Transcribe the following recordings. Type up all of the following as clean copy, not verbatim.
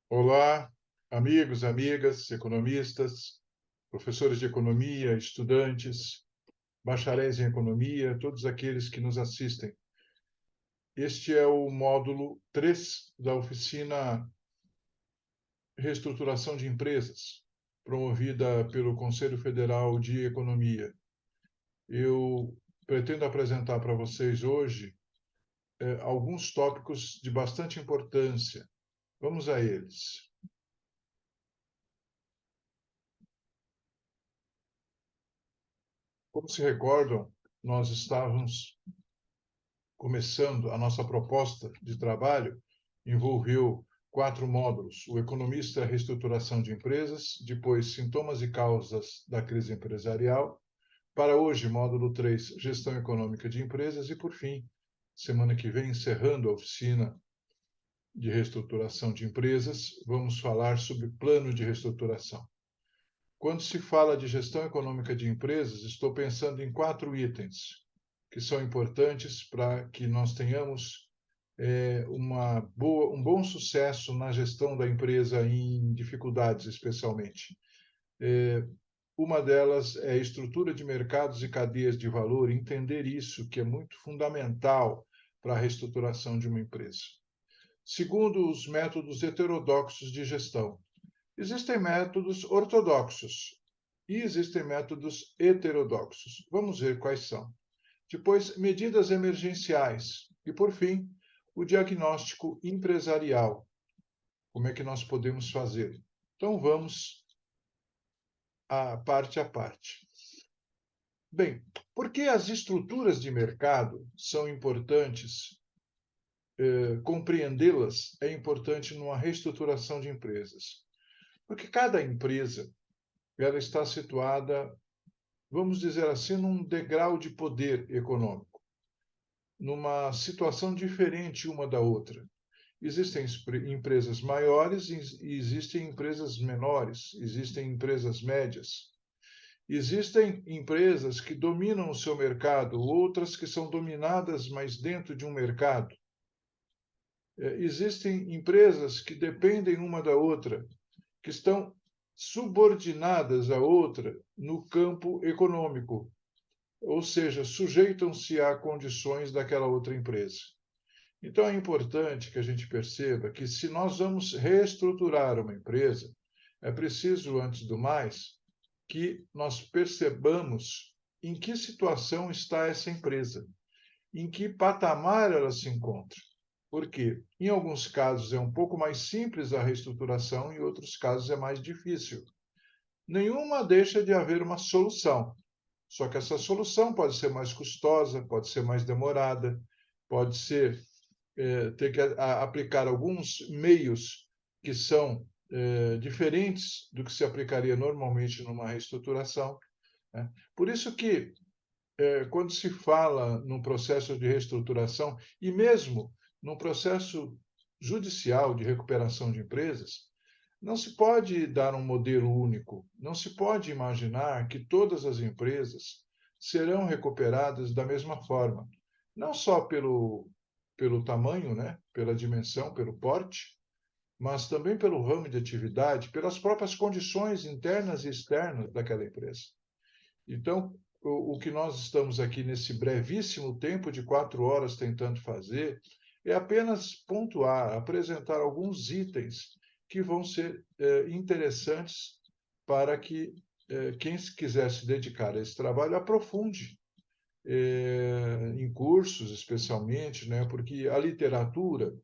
Olá, amigos, amigas, economistas, professores de economia, estudantes, bacharéis em economia, todos aqueles que nos assistem. Este é o módulo 3 da oficina Reestruturação de Empresas, promovida pelo Conselho Federal de Economia. Eu pretendo apresentar para vocês hoje alguns tópicos de bastante importância. Vamos a eles. Como se recordam, nós estávamos começando a nossa proposta de trabalho, envolveu 4 módulos: o economista, reestruturação de empresas, depois sintomas e causas da crise empresarial, para hoje, módulo 3, gestão econômica de empresas, e por fim, semana que vem, encerrando a oficina de reestruturação de empresas, vamos falar sobre plano de reestruturação. Quando se fala de gestão econômica de empresas, estou pensando em 4 itens que são importantes para que nós tenhamos um bom sucesso na gestão da empresa em dificuldades, especialmente. Uma delas é a estrutura de mercados e cadeias de valor, entender isso, que é muito fundamental para a reestruturação de uma empresa. Segundo, os métodos heterodoxos de gestão. Existem métodos ortodoxos e existem métodos heterodoxos. Vamos ver quais são. Depois, medidas emergenciais. E, por fim, o diagnóstico empresarial. Como é que nós podemos fazer? Então, vamos a parte. Bem, por que as estruturas de mercado são importantes? Compreendê-las é importante numa reestruturação de empresas. Porque cada empresa ela está situada, vamos dizer assim, num degrau de poder econômico, numa situação diferente uma da outra. Existem empresas maiores e existem empresas menores, existem empresas médias. Existem empresas que dominam o seu mercado, outras que são dominadas, mas dentro de um mercado. Existem empresas que dependem uma da outra, que estão subordinadas à outra no campo econômico, ou seja, sujeitam-se a condições daquela outra empresa. Então, é importante que a gente perceba que, se nós vamos reestruturar uma empresa, é preciso, antes do mais, que nós percebamos em que situação está essa empresa, em que patamar ela se encontra. Porque, em alguns casos, é um pouco mais simples a reestruturação, em outros casos, é mais difícil. Nenhuma deixa de haver uma solução. Só que essa solução pode ser mais custosa, pode ser mais demorada, pode ser ter que aplicar alguns meios que são diferentes do que se aplicaria normalmente numa reestruturação. Né? Por isso que, quando se fala num processo de reestruturação, e mesmo num processo judicial de recuperação de empresas, não se pode dar um modelo único, não se pode imaginar que todas as empresas serão recuperadas da mesma forma, não só pelo tamanho, né, pela dimensão, pelo porte, mas também pelo ramo de atividade, pelas próprias condições internas e externas daquela empresa. Então, o que nós estamos aqui nesse brevíssimo tempo de 4 horas tentando fazer é apenas pontuar, apresentar alguns itens que vão ser interessantes para que quem quiser se dedicar a esse trabalho aprofunde em cursos, especialmente, né, porque a literatura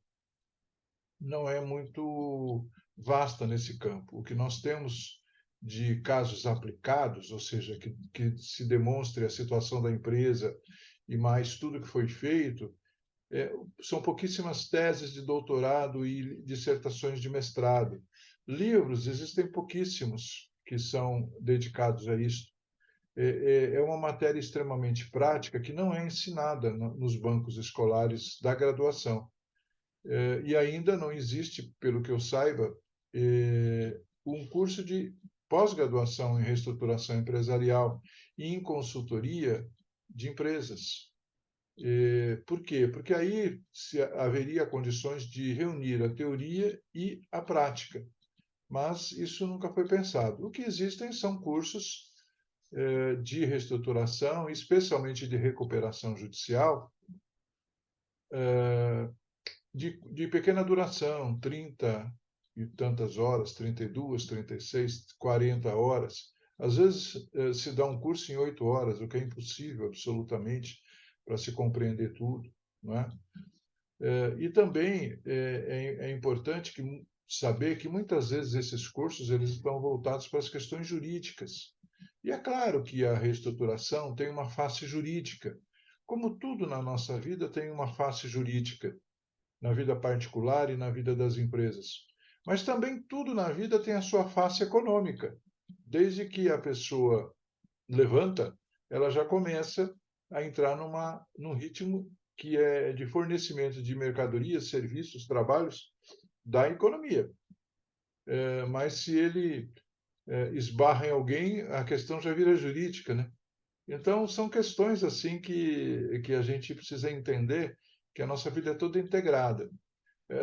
não é muito vasta nesse campo. O que nós temos de casos aplicados, ou seja, que se demonstre a situação da empresa e mais tudo que foi feito, são pouquíssimas teses de doutorado e dissertações de mestrado. Livros, existem pouquíssimos que são dedicados a isso. É uma matéria extremamente prática que não é ensinada nos bancos escolares da graduação. E ainda não existe, pelo que eu saiba, um curso de pós-graduação em reestruturação empresarial e em consultoria de empresas. Por quê? Porque aí haveria condições de reunir a teoria e a prática, mas isso nunca foi pensado. O que existem são cursos de reestruturação, especialmente de recuperação judicial, de pequena duração, 30 e tantas horas, 32, 36, 40 horas. Às vezes se dá um curso em 8 horas, o que é impossível, absolutamente, para se compreender tudo, não é? E também é importante saber que muitas vezes esses cursos eles estão voltados para as questões jurídicas. E é claro que a reestruturação tem uma face jurídica, como tudo na nossa vida tem uma face jurídica, na vida particular e na vida das empresas. Mas também tudo na vida tem a sua face econômica. Desde que a pessoa levanta, ela já começa a entrar num ritmo que é de fornecimento de mercadorias, serviços, trabalhos da economia. Mas se ele esbarra em alguém, a questão já vira jurídica, né? Então, são questões assim que a gente precisa entender que a nossa vida é toda integrada.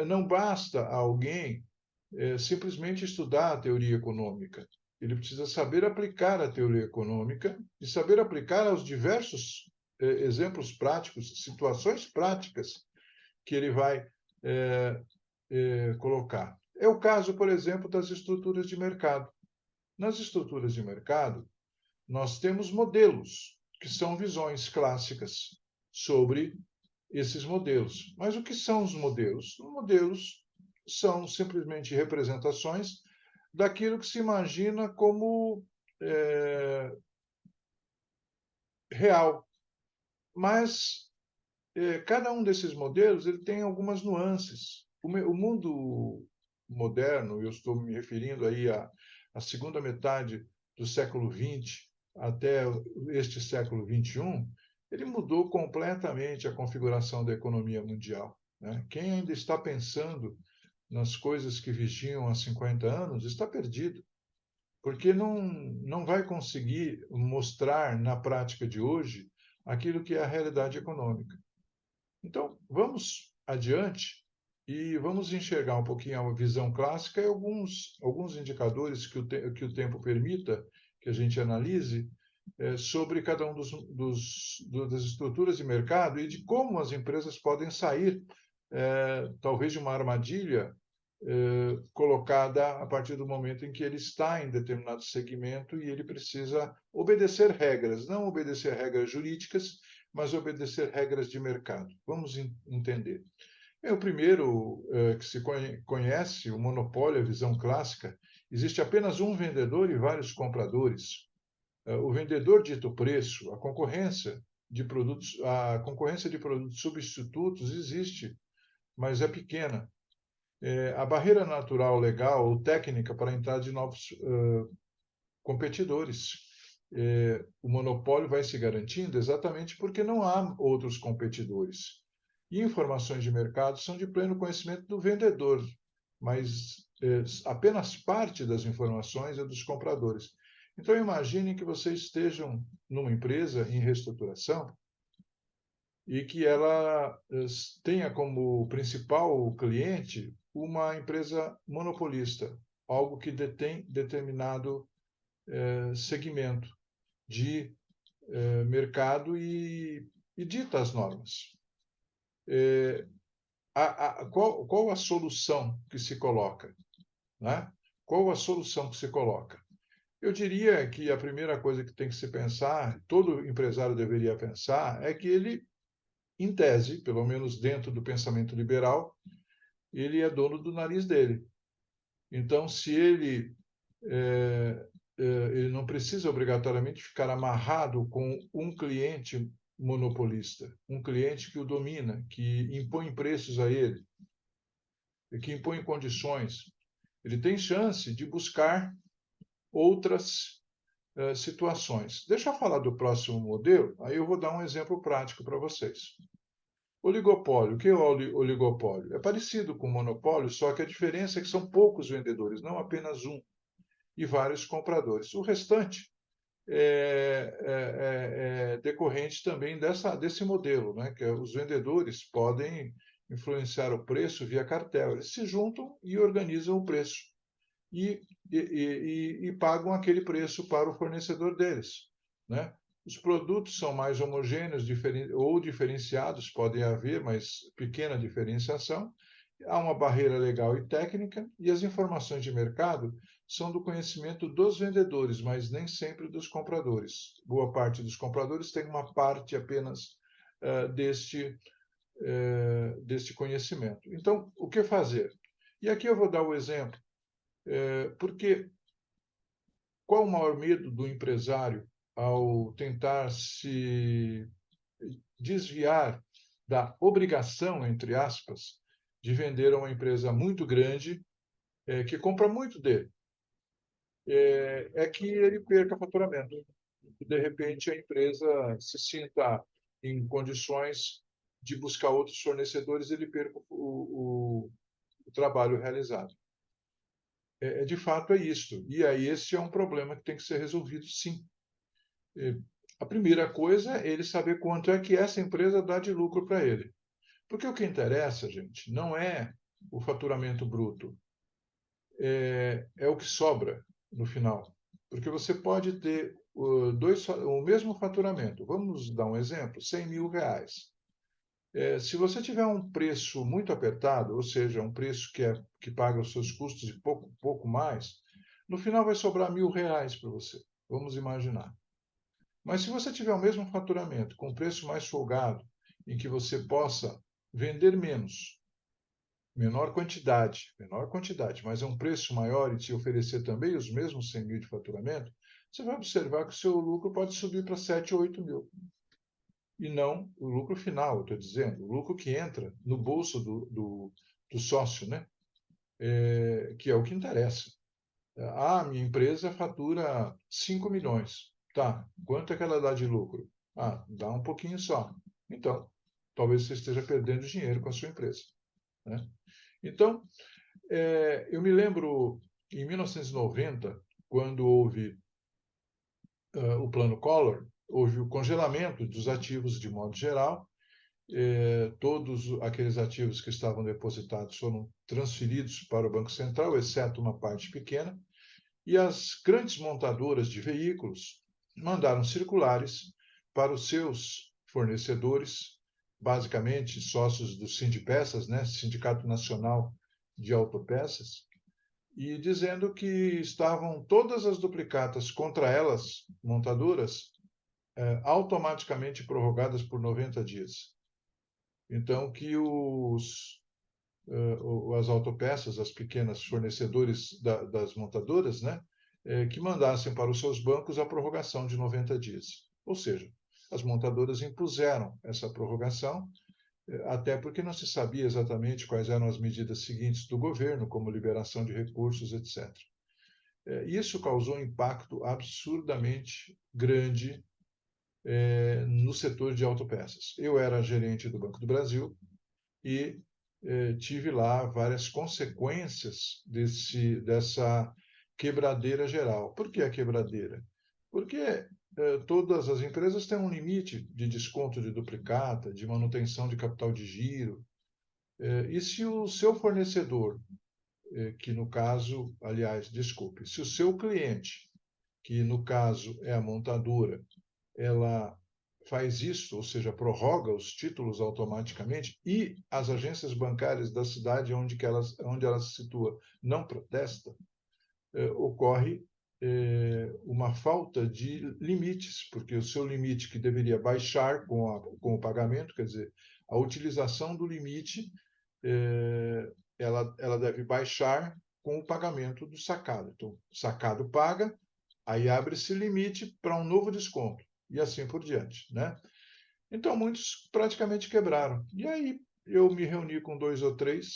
Não basta alguém simplesmente estudar a teoria econômica. Ele precisa saber aplicar a teoria econômica e saber aplicar aos diversos exemplos práticos, situações práticas que ele vai colocar. É o caso, por exemplo, das estruturas de mercado. Nas estruturas de mercado, nós temos modelos, que são visões clássicas sobre esses modelos. Mas o que são os modelos? Os modelos são simplesmente representações daquilo que se imagina como real. Mas cada um desses modelos ele tem algumas nuances. O mundo moderno, eu estou me referindo aí à segunda metade do século XX até este século XXI, ele mudou completamente a configuração da economia mundial, né? Quem ainda está pensando nas coisas que vigiam há 50 anos está perdido, porque não vai conseguir mostrar na prática de hoje aquilo que é a realidade econômica. Então, vamos adiante e vamos enxergar um pouquinho a visão clássica e alguns indicadores que o tempo permita que a gente analise sobre cada um das estruturas de mercado e de como as empresas podem sair, talvez, de uma armadilha colocada a partir do momento em que ele está em determinado segmento e ele precisa obedecer regras, não obedecer regras jurídicas, mas obedecer regras de mercado. Vamos entender. O primeiro que se conhece, o monopólio, a visão clássica, existe apenas um vendedor e vários compradores. O vendedor dita o preço, a concorrência de produtos substitutos existe, mas é pequena. A barreira natural, legal ou técnica para a entrada de novos competidores. O monopólio vai se garantindo exatamente porque não há outros competidores. E informações de mercado são de pleno conhecimento do vendedor, mas apenas parte das informações é dos compradores. Então, imaginem que vocês estejam numa empresa em reestruturação e que ela tenha como principal cliente uma empresa monopolista, algo que detém determinado segmento de mercado e dita as normas. Qual a solução que se coloca? Né? Qual a solução que se coloca? Eu diria que a primeira coisa que tem que se pensar, todo empresário deveria pensar, é que ele, em tese, pelo menos dentro do pensamento liberal, ele é dono do nariz dele. Então, se ele não precisa obrigatoriamente ficar amarrado com um cliente monopolista, um cliente que o domina, que impõe preços a ele, que impõe condições. Ele tem chance de buscar outras situações. Deixa eu falar do próximo modelo, aí eu vou dar um exemplo prático para vocês. Oligopólio. O que é o oligopólio? É parecido com o monopólio, só que a diferença é que são poucos vendedores, não apenas um, e vários compradores. O restante decorrente também desse modelo, né? Que os vendedores podem influenciar o preço via cartel. Eles se juntam e organizam o preço e pagam aquele preço para o fornecedor deles, né? Os produtos são mais homogêneos ou diferenciados, podem haver, mas pequena diferenciação. Há uma barreira legal e técnica, e as informações de mercado são do conhecimento dos vendedores, mas nem sempre dos compradores. Boa parte dos compradores tem uma parte apenas deste conhecimento. Então, o que fazer? E aqui eu vou dar o exemplo, porque qual o maior medo do empresário ao tentar se desviar da obrigação, entre aspas, de vender a uma empresa muito grande, que compra muito dele? Que ele perca faturamento. E, de repente, a empresa se sinta em condições de buscar outros fornecedores e ele perca o trabalho realizado. De fato, é isto. E aí, esse é um problema que tem que ser resolvido, sim. A primeira coisa é ele saber quanto é que essa empresa dá de lucro para ele. Porque o que interessa, gente, não é o faturamento bruto, é o que sobra no final. Porque você pode ter o mesmo faturamento. Vamos dar um exemplo: R$ 100.000. Se você tiver um preço muito apertado, ou seja, um preço que paga os seus custos e pouco mais, no final vai sobrar R$ 1.000 para você. Vamos imaginar. Mas se você tiver o mesmo faturamento, com preço mais folgado, em que você possa vender menos, menor quantidade, mas é um preço maior e te oferecer também os mesmos 100 mil de faturamento, você vai observar que o seu lucro pode subir para 7 ou 8 mil. E não o lucro final, estou dizendo, o lucro que entra no bolso do sócio, né? Que é o que interessa. Minha empresa fatura 5 milhões. Tá, quanto é que ela dá de lucro? Dá um pouquinho só. Então, talvez você esteja perdendo dinheiro com a sua empresa, né? Então, eu me lembro, em 1990, quando houve o Plano Collor, houve o congelamento dos ativos de modo geral. Todos aqueles ativos que estavam depositados foram transferidos para o Banco Central, exceto uma parte pequena, e as grandes montadoras de veículos mandaram circulares para os seus fornecedores, basicamente sócios do Sindipeças, né, Sindicato Nacional de Autopeças, e dizendo que estavam todas as duplicatas contra elas, montadoras, automaticamente prorrogadas por 90 dias. Então, que as autopeças, as pequenas fornecedores das montadoras, né, que mandassem para os seus bancos a prorrogação de 90 dias. Ou seja, as montadoras impuseram essa prorrogação, até porque não se sabia exatamente quais eram as medidas seguintes do governo, como liberação de recursos, etc. Isso causou um impacto absurdamente grande no setor de autopeças. Eu era gerente do Banco do Brasil e tive lá várias consequências dessa quebradeira geral. Por que a quebradeira? Porque todas as empresas têm um limite de desconto de duplicata, de manutenção de capital de giro. E se o seu fornecedor, que no caso, aliás, desculpe, se o seu cliente, que no caso é a montadora, ela faz isso, ou seja, prorroga os títulos automaticamente e as agências bancárias da cidade onde ela se situa não protesta, ocorre uma falta de limites, porque o seu limite que deveria baixar com o pagamento, quer dizer, a utilização do limite, ela deve baixar com o pagamento do sacado. Então, o sacado paga, aí abre-se limite para um novo desconto e assim por diante, né? Então, muitos praticamente quebraram. E aí eu me reuni com 2 ou 3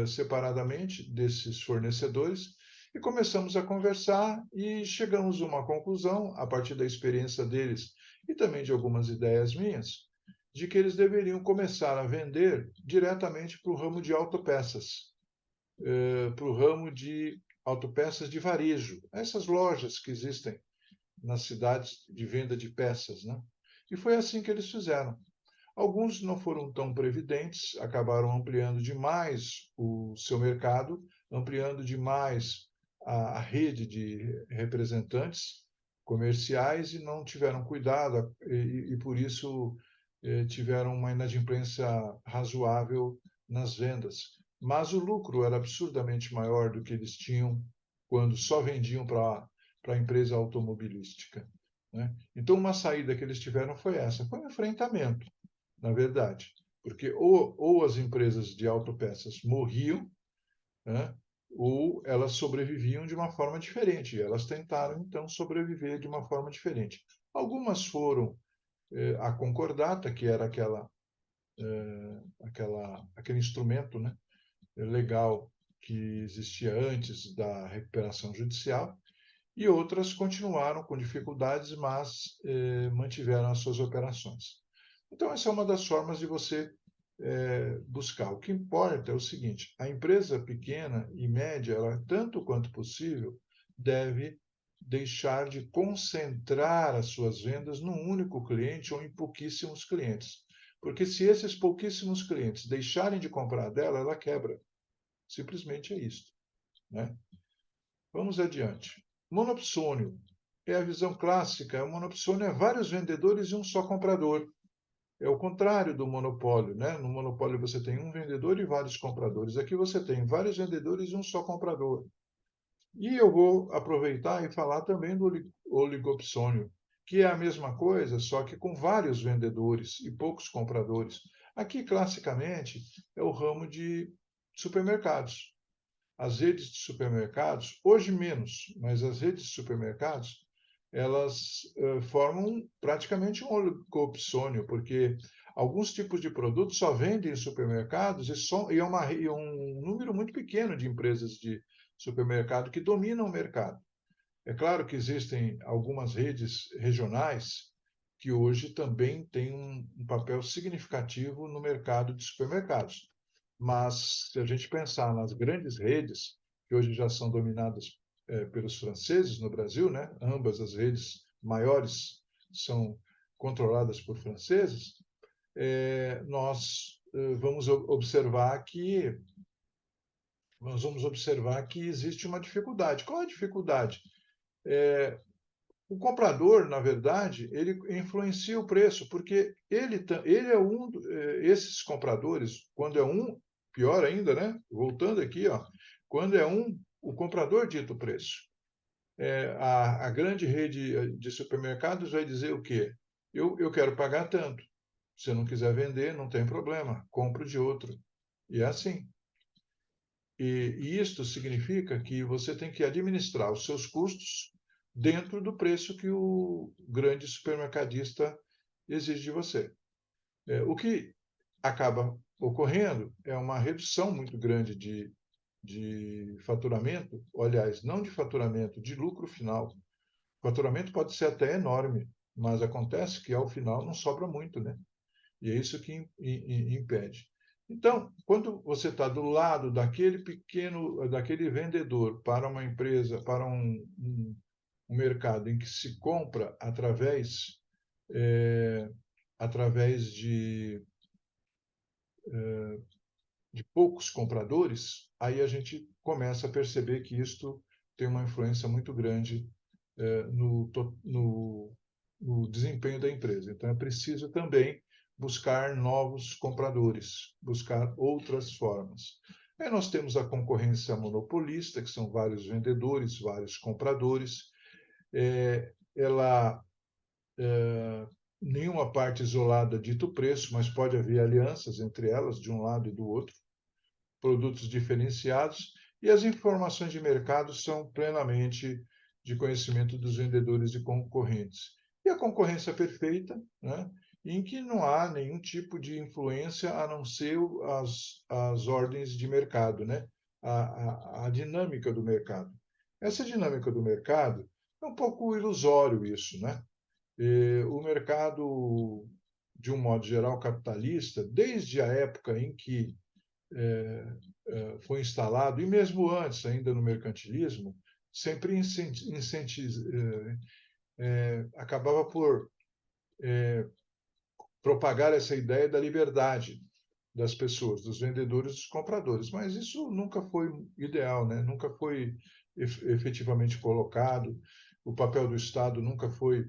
separadamente desses fornecedores e começamos a conversar e chegamos a uma conclusão, a partir da experiência deles e também de algumas ideias minhas, de que eles deveriam começar a vender diretamente para o ramo de autopeças, para o ramo de autopeças de varejo, essas lojas que existem nas cidades de venda de peças, né? E foi assim que eles fizeram. Alguns não foram tão previdentes, acabaram ampliando demais o seu mercado, ampliando demais a rede de representantes comerciais e não tiveram cuidado, e por isso tiveram uma inadimplência razoável nas vendas. Mas o lucro era absurdamente maior do que eles tinham quando só vendiam para a empresa automobilística, né? Então, uma saída que eles tiveram foi essa, foi um enfrentamento, na verdade, porque ou as empresas de autopeças morriam, né, ou elas sobreviviam de uma forma diferente. E elas tentaram, então, sobreviver de uma forma diferente. Algumas foram a concordata, que era aquele instrumento, né, legal que existia antes da recuperação judicial, e outras continuaram com dificuldades, mas mantiveram as suas operações. Então, essa é uma das formas de você buscar. O que importa é o seguinte: a empresa pequena e média, ela, tanto quanto possível, deve deixar de concentrar as suas vendas num único cliente ou em pouquíssimos clientes. Porque se esses pouquíssimos clientes deixarem de comprar dela, ela quebra. Simplesmente é isso, né? Vamos adiante. Monopsônio é a visão clássica. O monopsônio é vários vendedores e um só comprador. É o contrário do monopólio, né? No monopólio você tem um vendedor e vários compradores. Aqui você tem vários vendedores e um só comprador. E eu vou aproveitar e falar também do oligopsônio, que é a mesma coisa, só que com vários vendedores e poucos compradores. Aqui, classicamente, é o ramo de supermercados. As redes de supermercados, hoje menos, mas as redes de supermercados, elas formam praticamente um oligopsônio, porque alguns tipos de produtos só vendem em supermercados e um número muito pequeno de empresas de supermercado que dominam o mercado. É claro que existem algumas redes regionais que hoje também têm um papel significativo no mercado de supermercados. Mas se a gente pensar nas grandes redes, que hoje já são dominadas pelos franceses no Brasil, né? Ambas as redes maiores são controladas por franceses, nós vamos observar que existe uma dificuldade. Qual é a dificuldade? O comprador, na verdade, ele influencia o preço, porque ele é esses compradores, quando é um, pior ainda, né? Voltando aqui, ó, quando é um, o comprador dita o preço. A grande rede de supermercados vai dizer o quê? Eu quero pagar tanto. Se não quiser vender, não tem problema, compro de outro. E é assim. E isto significa que você tem que administrar os seus custos dentro do preço que o grande supermercadista exige de você. O que acaba ocorrendo é uma redução muito grande de faturamento, aliás, não de faturamento, de lucro final. O faturamento pode ser até enorme, mas acontece que ao final não sobra muito, né? E é isso que impede. Então, quando você está do lado daquele vendedor para uma empresa, para um mercado em que se compra através de poucos compradores, aí a gente começa a perceber que isto tem uma influência muito grande no desempenho da empresa. Então, é preciso também buscar novos compradores, buscar outras formas. Aí nós temos a concorrência monopolista, que são vários vendedores, vários compradores. Ela, nenhuma parte isolada dita o preço, mas pode haver alianças entre elas, de um lado e do outro, produtos diferenciados, e as informações de mercado são plenamente de conhecimento dos vendedores e concorrentes. E a concorrência perfeita, né, em que não há nenhum tipo de influência a não ser as ordens de mercado, né, a dinâmica do mercado. Essa dinâmica do mercado é um pouco ilusório isso, né? O mercado, de um modo geral, capitalista, desde a época em que foi instalado, e mesmo antes, ainda no mercantilismo, sempre acabava por propagar essa ideia da liberdade das pessoas, dos vendedores e dos compradores. Mas isso nunca foi ideal, né? Nunca foi efetivamente colocado. O papel do Estado nunca foi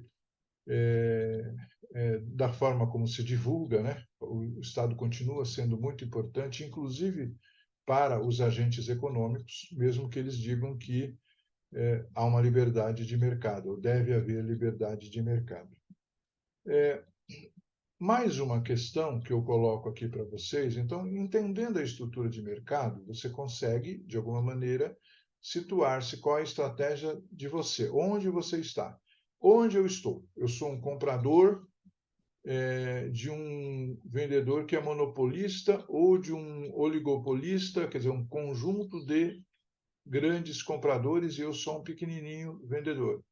da forma como se divulga, né? O Estado continua sendo muito importante, inclusive para os agentes econômicos, mesmo que eles digam que há uma liberdade de mercado, ou deve haver liberdade de mercado. Mais uma questão que eu coloco aqui para vocês, então, entendendo a estrutura de mercado, você consegue, de alguma maneira, situar-se qual é a estratégia de você, onde você está. Onde eu estou? Eu sou um comprador de um vendedor que é monopolista ou de um oligopolista, quer dizer, um conjunto de grandes compradores e eu sou um pequenininho vendedor.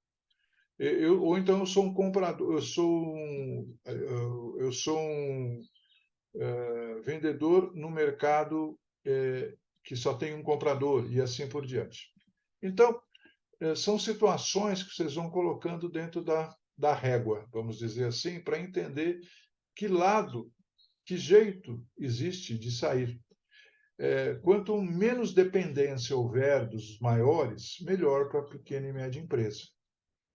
Ou então eu sou um comprador, eu sou um vendedor no mercado que só tem um comprador e assim por diante. Então, são situações que vocês vão colocando dentro da régua, vamos dizer assim, para entender que lado, que jeito existe de sair. Quanto menos dependência houver dos maiores, melhor para a pequena e média empresa.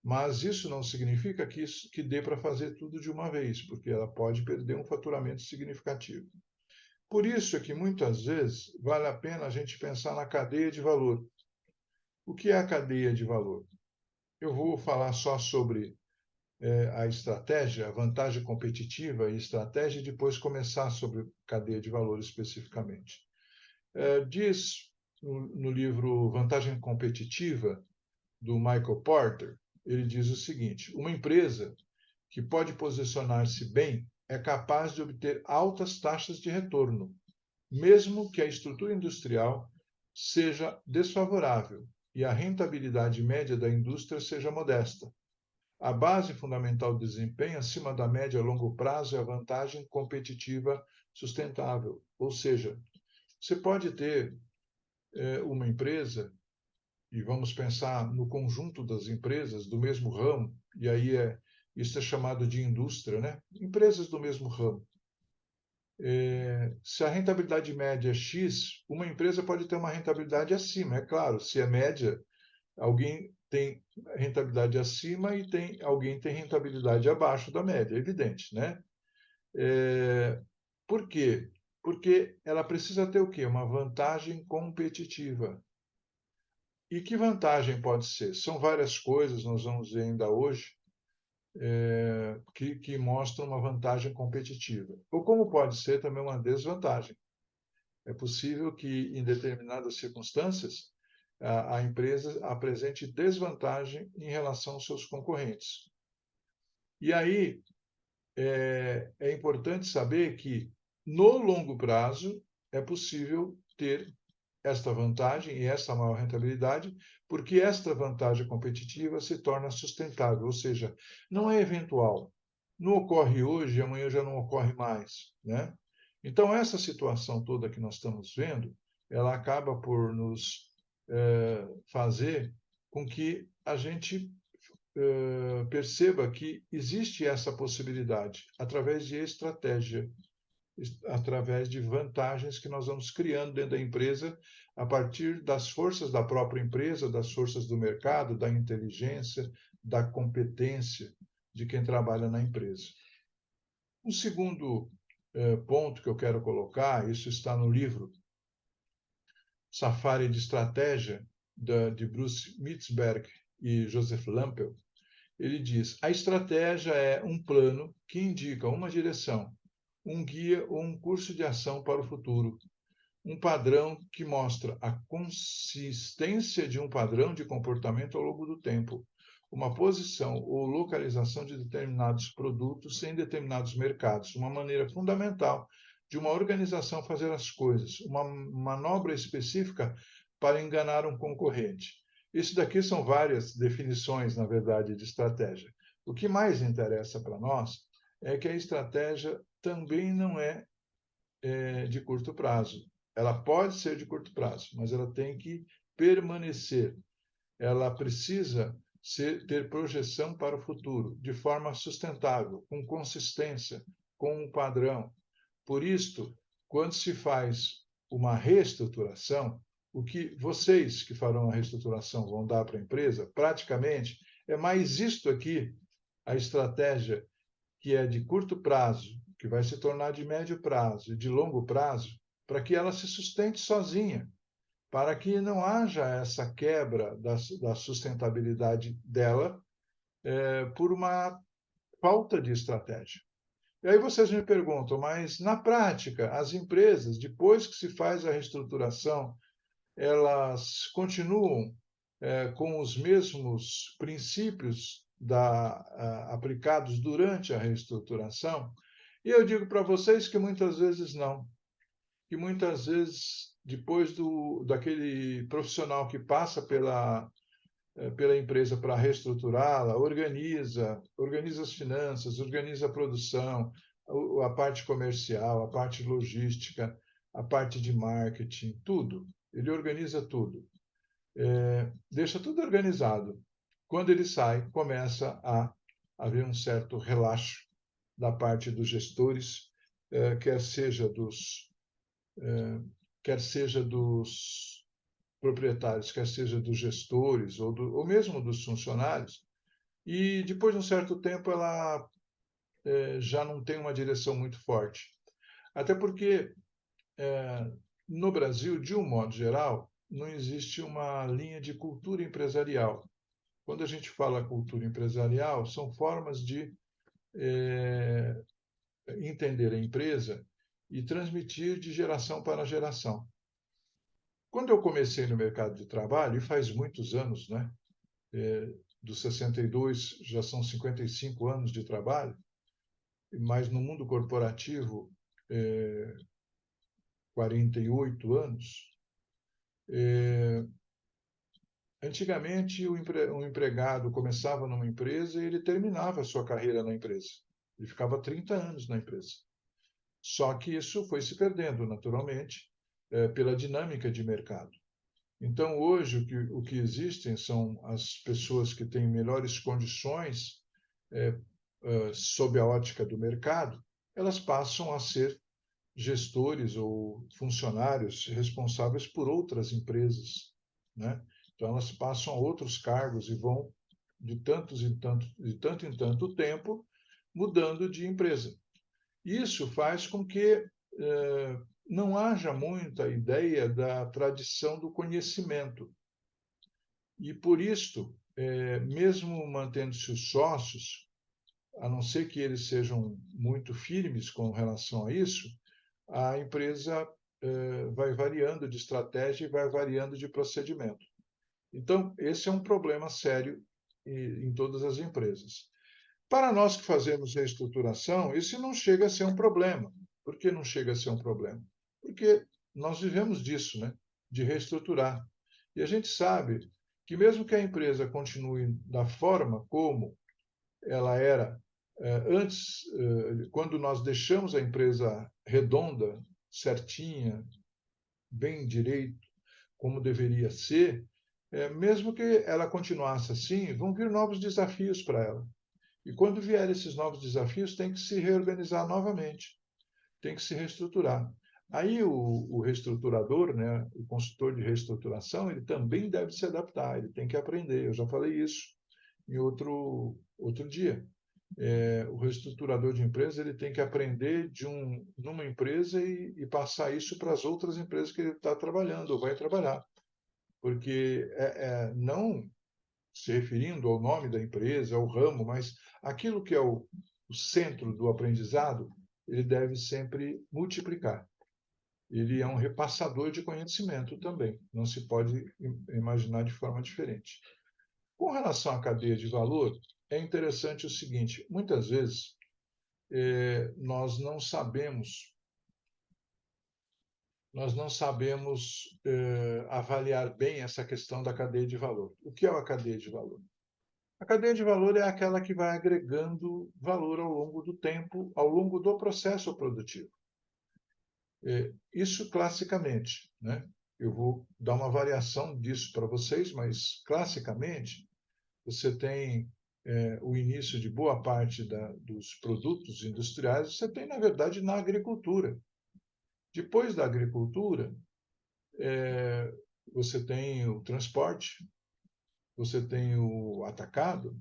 Mas isso não significa que dê para fazer tudo de uma vez, porque ela pode perder um faturamento significativo. Por isso é que muitas vezes vale a pena a gente pensar na cadeia de valor. O que é a cadeia de valor? Eu vou falar só sobre a estratégia, a vantagem competitiva e estratégia, e depois começar sobre cadeia de valor especificamente. Diz no livro Vantagem Competitiva, do Michael Porter, ele diz o seguinte: uma empresa que pode posicionar-se bem é capaz de obter altas taxas de retorno, mesmo que a estrutura industrial seja desfavorável e a rentabilidade média da indústria seja modesta. A base fundamental do desempenho acima da média a longo prazo é a vantagem competitiva sustentável. Ou seja, você pode ter uma empresa, e vamos pensar no conjunto das empresas do mesmo ramo, e aí isso é chamado de indústria, né? Empresas do mesmo ramo. Se a rentabilidade média é X, uma empresa pode ter uma rentabilidade acima, é claro. Se é média, alguém tem rentabilidade acima e alguém tem rentabilidade abaixo da média, é evidente, né? Por quê? Porque ela precisa ter o quê? Uma vantagem competitiva. E que vantagem pode ser? São várias coisas, nós vamos ver ainda hoje, que mostram uma vantagem competitiva. Ou como pode ser também uma desvantagem. É possível que, em determinadas circunstâncias, a empresa apresente desvantagem em relação aos seus concorrentes. E aí é importante saber que, no longo prazo, é possível ter esta vantagem e esta maior rentabilidade, porque esta vantagem competitiva se torna sustentável, ou seja, não é eventual. Não ocorre hoje, amanhã já não ocorre mais, né? Então, essa situação toda que nós estamos vendo, ela acaba por nos fazer com que a gente perceba que existe essa possibilidade através de estratégia, através de vantagens que nós vamos criando dentro da empresa a partir das forças da própria empresa, das forças do mercado, da inteligência, da competência de quem trabalha na empresa. Um segundo ponto que eu quero colocar, isso está no livro Safari de Estratégia, de Bruce Mitzberg e Joseph Lampel. Ele diz: a estratégia é um plano que indica uma direção, um guia ou um curso de ação para o futuro, um padrão que mostra a consistência de um padrão de comportamento ao longo do tempo, uma posição ou localização de determinados produtos em determinados mercados, uma maneira fundamental de uma organização fazer as coisas, uma manobra específica para enganar um concorrente. Isso daqui são várias definições, na verdade, de estratégia. O que mais interessa para nós é que a estratégia também não é de curto prazo. Ela pode ser de curto prazo, mas ela tem que permanecer. Ela precisa ter projeção para o futuro, de forma sustentável, com consistência, com um padrão. Por isto, quando se faz uma reestruturação, o que vocês que farão a reestruturação vão dar para a empresa, praticamente, é mais isto aqui, a estratégia que é de curto prazo, que vai se tornar de médio prazo e de longo prazo, para que ela se sustente sozinha, para que não haja essa quebra da sustentabilidade dela por uma falta de estratégia. E aí vocês me perguntam, mas na prática, as empresas, depois que se faz a reestruturação, elas continuam com os mesmos princípios aplicados durante a reestruturação? E eu digo para vocês que muitas vezes não. Que muitas vezes, depois daquele profissional que passa pela empresa para reestruturá-la, organiza as finanças, organiza a produção, a parte comercial, a parte logística, a parte de marketing, tudo. Ele organiza tudo. Deixa tudo organizado. Quando ele sai, começa a haver um certo relaxo da parte dos gestores, quer seja dos proprietários, quer seja dos gestores ou mesmo dos funcionários, e depois de um certo tempo ela já não tem uma direção muito forte. Até porque no Brasil, de um modo geral, não existe uma linha de cultura empresarial. Quando a gente fala cultura empresarial, são formas de entender a empresa e transmitir de geração para geração. Quando eu comecei no mercado de trabalho, e faz muitos anos, né? Dos 62 já são 55 anos de trabalho, mas no mundo corporativo, 48 anos. Antigamente, um empregado começava numa empresa e ele terminava a sua carreira na empresa. Ele ficava 30 anos na empresa. Só que isso foi se perdendo, naturalmente, pela dinâmica de mercado. Então, hoje, o que existem são as pessoas que têm melhores condições sob a ótica do mercado, elas passam a ser gestores ou funcionários responsáveis por outras empresas, né? Então, elas passam a outros cargos e vão, de tanto em tanto tempo, mudando de empresa. Isso faz com que não haja muita ideia da tradição do conhecimento. E, por isto, mesmo mantendo-se os sócios, a não ser que eles sejam muito firmes com relação a isso, a empresa vai variando de estratégia e vai variando de procedimento. Então, esse é um problema sério em todas as empresas. Para nós que fazemos reestruturação, isso não chega a ser um problema. Por que não chega a ser um problema? Porque nós vivemos disso, né? De reestruturar. E a gente sabe que mesmo que a empresa continue da forma como ela era antes, quando nós deixamos a empresa redonda, certinha, bem direito, como deveria ser, mesmo que ela continuasse assim, vão vir novos desafios para ela. E quando vier esses novos desafios, tem que se reorganizar novamente, tem que se reestruturar. Aí o reestruturador, né, o consultor de reestruturação, ele também deve se adaptar, ele tem que aprender. Eu já falei isso em outro dia. O reestruturador de empresa ele tem que aprender numa empresa e passar isso para as outras empresas que ele está trabalhando ou vai trabalhar. Porque não se referindo ao nome da empresa, ao ramo, mas aquilo que é o centro do aprendizado, ele deve sempre multiplicar. Ele é um repassador de conhecimento também, não se pode imaginar de forma diferente. Com relação à cadeia de valor, é interessante o seguinte: muitas vezes nós não sabemos avaliar bem essa questão da cadeia de valor. O que é a cadeia de valor? A cadeia de valor é aquela que vai agregando valor ao longo do tempo, ao longo do processo produtivo. Isso classicamente, né? Eu vou dar uma variação disso para vocês, mas classicamente você tem o início de boa parte dos produtos industriais, você tem, na verdade, na agricultura. Depois da agricultura, você tem o transporte, você tem o atacado,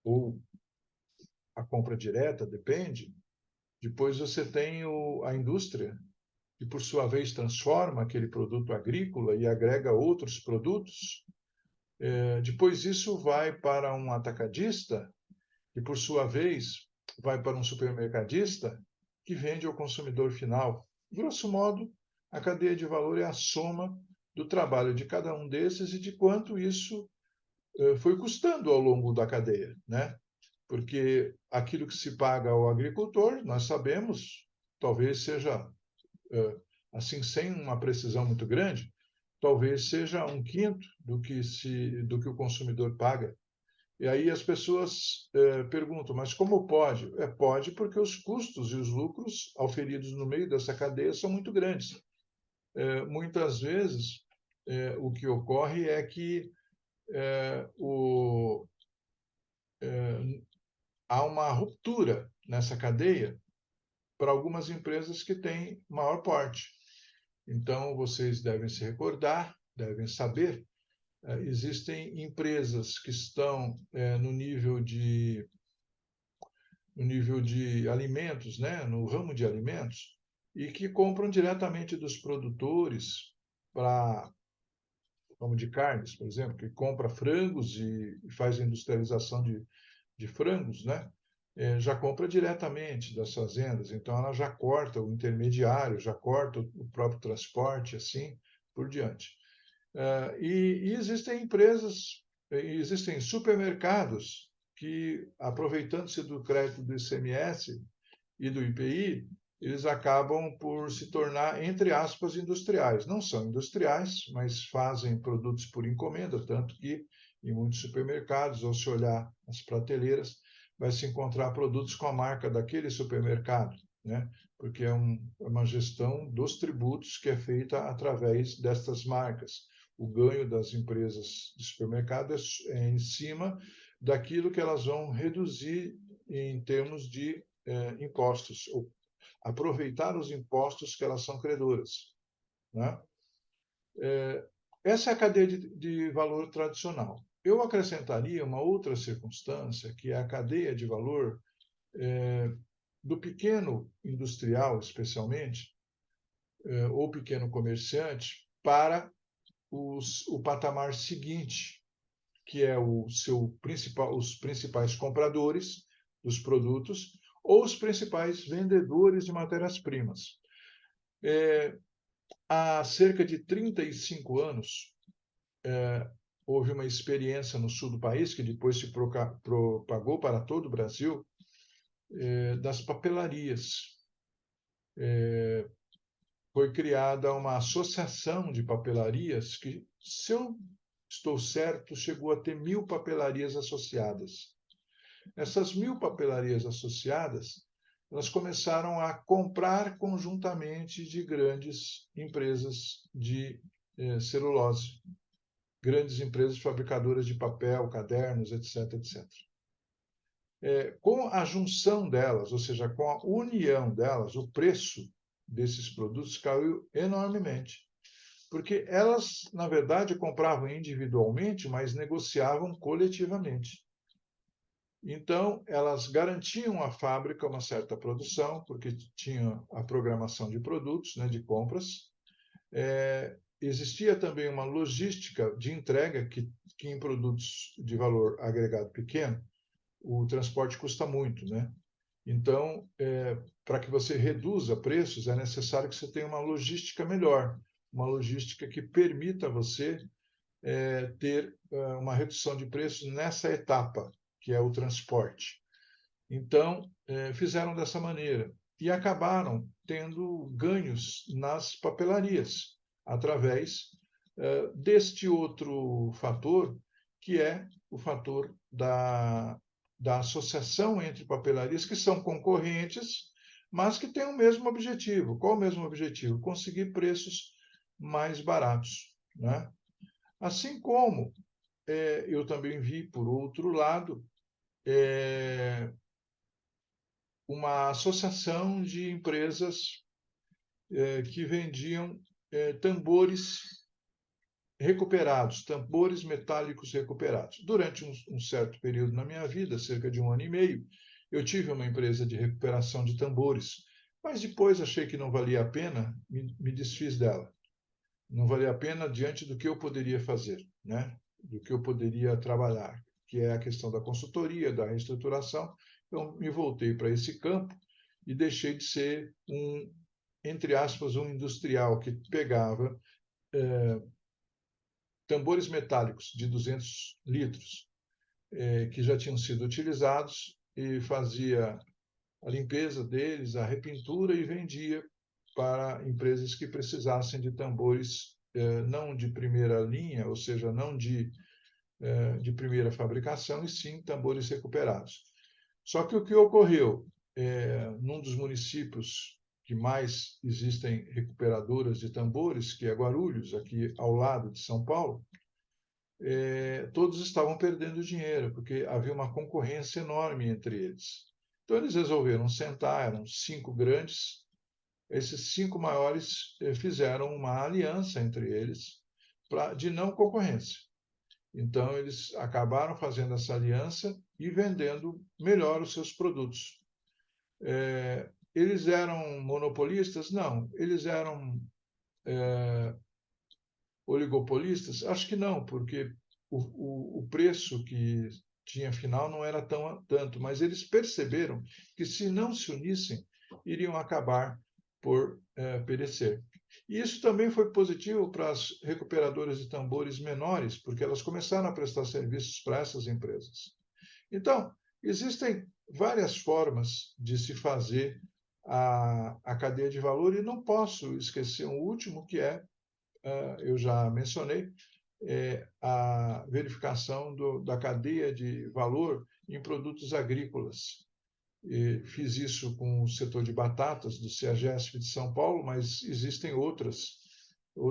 ou a compra direta, depende. Depois você tem a indústria, que por sua vez transforma aquele produto agrícola e agrega outros produtos. Depois isso vai para um atacadista, que por sua vez vai para um supermercadista, que vende ao consumidor final. Grosso modo, a cadeia de valor é a soma do trabalho de cada um desses e de quanto isso foi custando ao longo da cadeia, né? Porque aquilo que se paga ao agricultor, nós sabemos, talvez seja, assim, sem uma precisão muito grande, talvez seja um quinto do que o consumidor paga. E aí as pessoas perguntam, mas como pode? Pode porque os custos e os lucros auferidos no meio dessa cadeia são muito grandes. Muitas vezes, o que ocorre é que há uma ruptura nessa cadeia para algumas empresas que têm maior porte. Então, vocês devem se recordar, devem saber, existem empresas que estão no nível de alimentos, né, no ramo de alimentos, e que compram diretamente dos produtores para ramo de carnes, por exemplo, que compra frangos e faz industrialização de frangos, né? Já compra diretamente das fazendas, então ela já corta o intermediário, já corta o próprio transporte, assim por diante. E existem empresas, existem supermercados que, aproveitando-se do crédito do ICMS e do IPI, eles acabam por se tornar, entre aspas, industriais. Não são industriais, mas fazem produtos por encomenda, tanto que em muitos supermercados, ao se olhar as prateleiras, vai se encontrar produtos com a marca daquele supermercado, né? Porque é uma gestão dos tributos que é feita através destas marcas. O ganho das empresas de supermercado é em cima daquilo que elas vão reduzir em termos de impostos, ou aproveitar os impostos que elas são credoras, né? Essa é a cadeia de valor tradicional. Eu acrescentaria uma outra circunstância, que é a cadeia de valor do pequeno industrial, especialmente, ou pequeno comerciante, para o patamar seguinte, que é os principais compradores dos produtos ou os principais vendedores de matérias-primas. Há cerca de 35 anos, houve uma experiência no sul do país, que depois se propagou para todo o Brasil, das papelarias. Foi criada uma associação de papelarias que, se eu estou certo, chegou a ter 1.000 papelarias associadas. Essas 1.000 papelarias associadas, elas começaram a comprar conjuntamente de grandes empresas de celulose, grandes empresas fabricadoras de papel, cadernos, etc., etc. Com a junção delas, ou seja, com a união delas, o preço desses produtos caiu enormemente, porque elas, na verdade, compravam individualmente, mas negociavam coletivamente. Então, elas garantiam à fábrica uma certa produção, porque tinha a programação de produtos, né, de compras. Existia também uma logística de entrega que em produtos de valor agregado pequeno, o transporte custa muito, né? Então, para que você reduza preços, é necessário que você tenha uma logística melhor, uma logística que permita você ter uma redução de preços nessa etapa, que é o transporte. Então, fizeram dessa maneira e acabaram tendo ganhos nas papelarias, através deste outro fator, que é o fator da associação entre papelarias que são concorrentes, mas que têm o mesmo objetivo. Qual o mesmo objetivo? Conseguir preços mais baratos, né? Assim como eu também vi, por outro lado, uma associação de empresas que vendiam tambores recuperados, tambores metálicos recuperados. Durante um certo período na minha vida, cerca de 1 ano e meio, eu tive uma empresa de recuperação de tambores, mas depois achei que não valia a pena, me desfiz dela. Não valia a pena diante do que eu poderia fazer, né? Do que eu poderia trabalhar, que é a questão da consultoria, da reestruturação. Então, me voltei para esse campo e deixei de ser entre aspas, um industrial que pegava tambores metálicos de 200 litros, que já tinham sido utilizados, e fazia a limpeza deles, a repintura e vendia para empresas que precisassem de tambores não de primeira linha, ou seja, não de primeira fabricação, e sim tambores recuperados. Só que o que ocorreu num dos municípios que mais existem recuperadoras de tambores, que é Guarulhos, aqui ao lado de São Paulo, todos estavam perdendo dinheiro, porque havia uma concorrência enorme entre eles. Então, eles resolveram sentar, eram 5 grandes, esses 5 maiores fizeram uma aliança entre eles de não concorrência. Então, eles acabaram fazendo essa aliança e vendendo melhor os seus produtos. Eles eram monopolistas? Não. Eles eram oligopolistas? Acho que não, porque o preço que tinha afinal não era tanto, mas eles perceberam que se não se unissem, iriam acabar por perecer. E isso também foi positivo para as recuperadoras de tambores menores, porque elas começaram a prestar serviços para essas empresas. Então, existem várias formas de se fazer a cadeia de valor, e não posso esquecer um último, que eu já mencionei, a verificação da cadeia de valor em produtos agrícolas. Fiz isso com o setor de batatas do CEAGESP de São Paulo, mas existem outros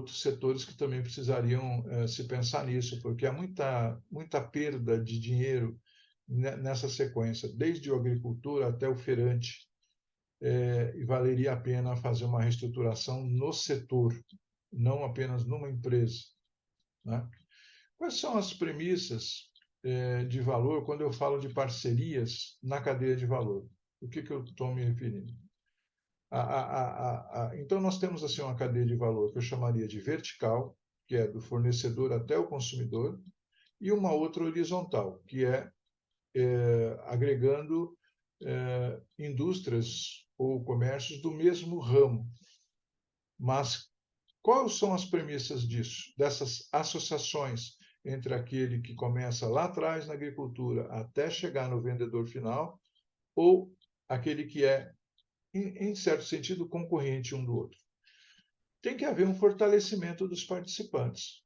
setores que também precisariam se pensar nisso, porque há muita perda de dinheiro nessa sequência, desde o agricultor até o feirante, e valeria a pena fazer uma reestruturação no setor, não apenas numa empresa, né? Quais são as premissas de valor quando eu falo de parcerias na cadeia de valor? O que eu estou me referindo? Então, nós temos assim uma cadeia de valor que eu chamaria de vertical, que é do fornecedor até o consumidor, e uma outra horizontal, que é agregando indústrias ou comércios do mesmo ramo. Mas quais são as premissas disso, dessas associações entre aquele que começa lá atrás na agricultura até chegar no vendedor final, ou aquele que é, em certo sentido, concorrente um do outro? Tem que haver um fortalecimento dos participantes.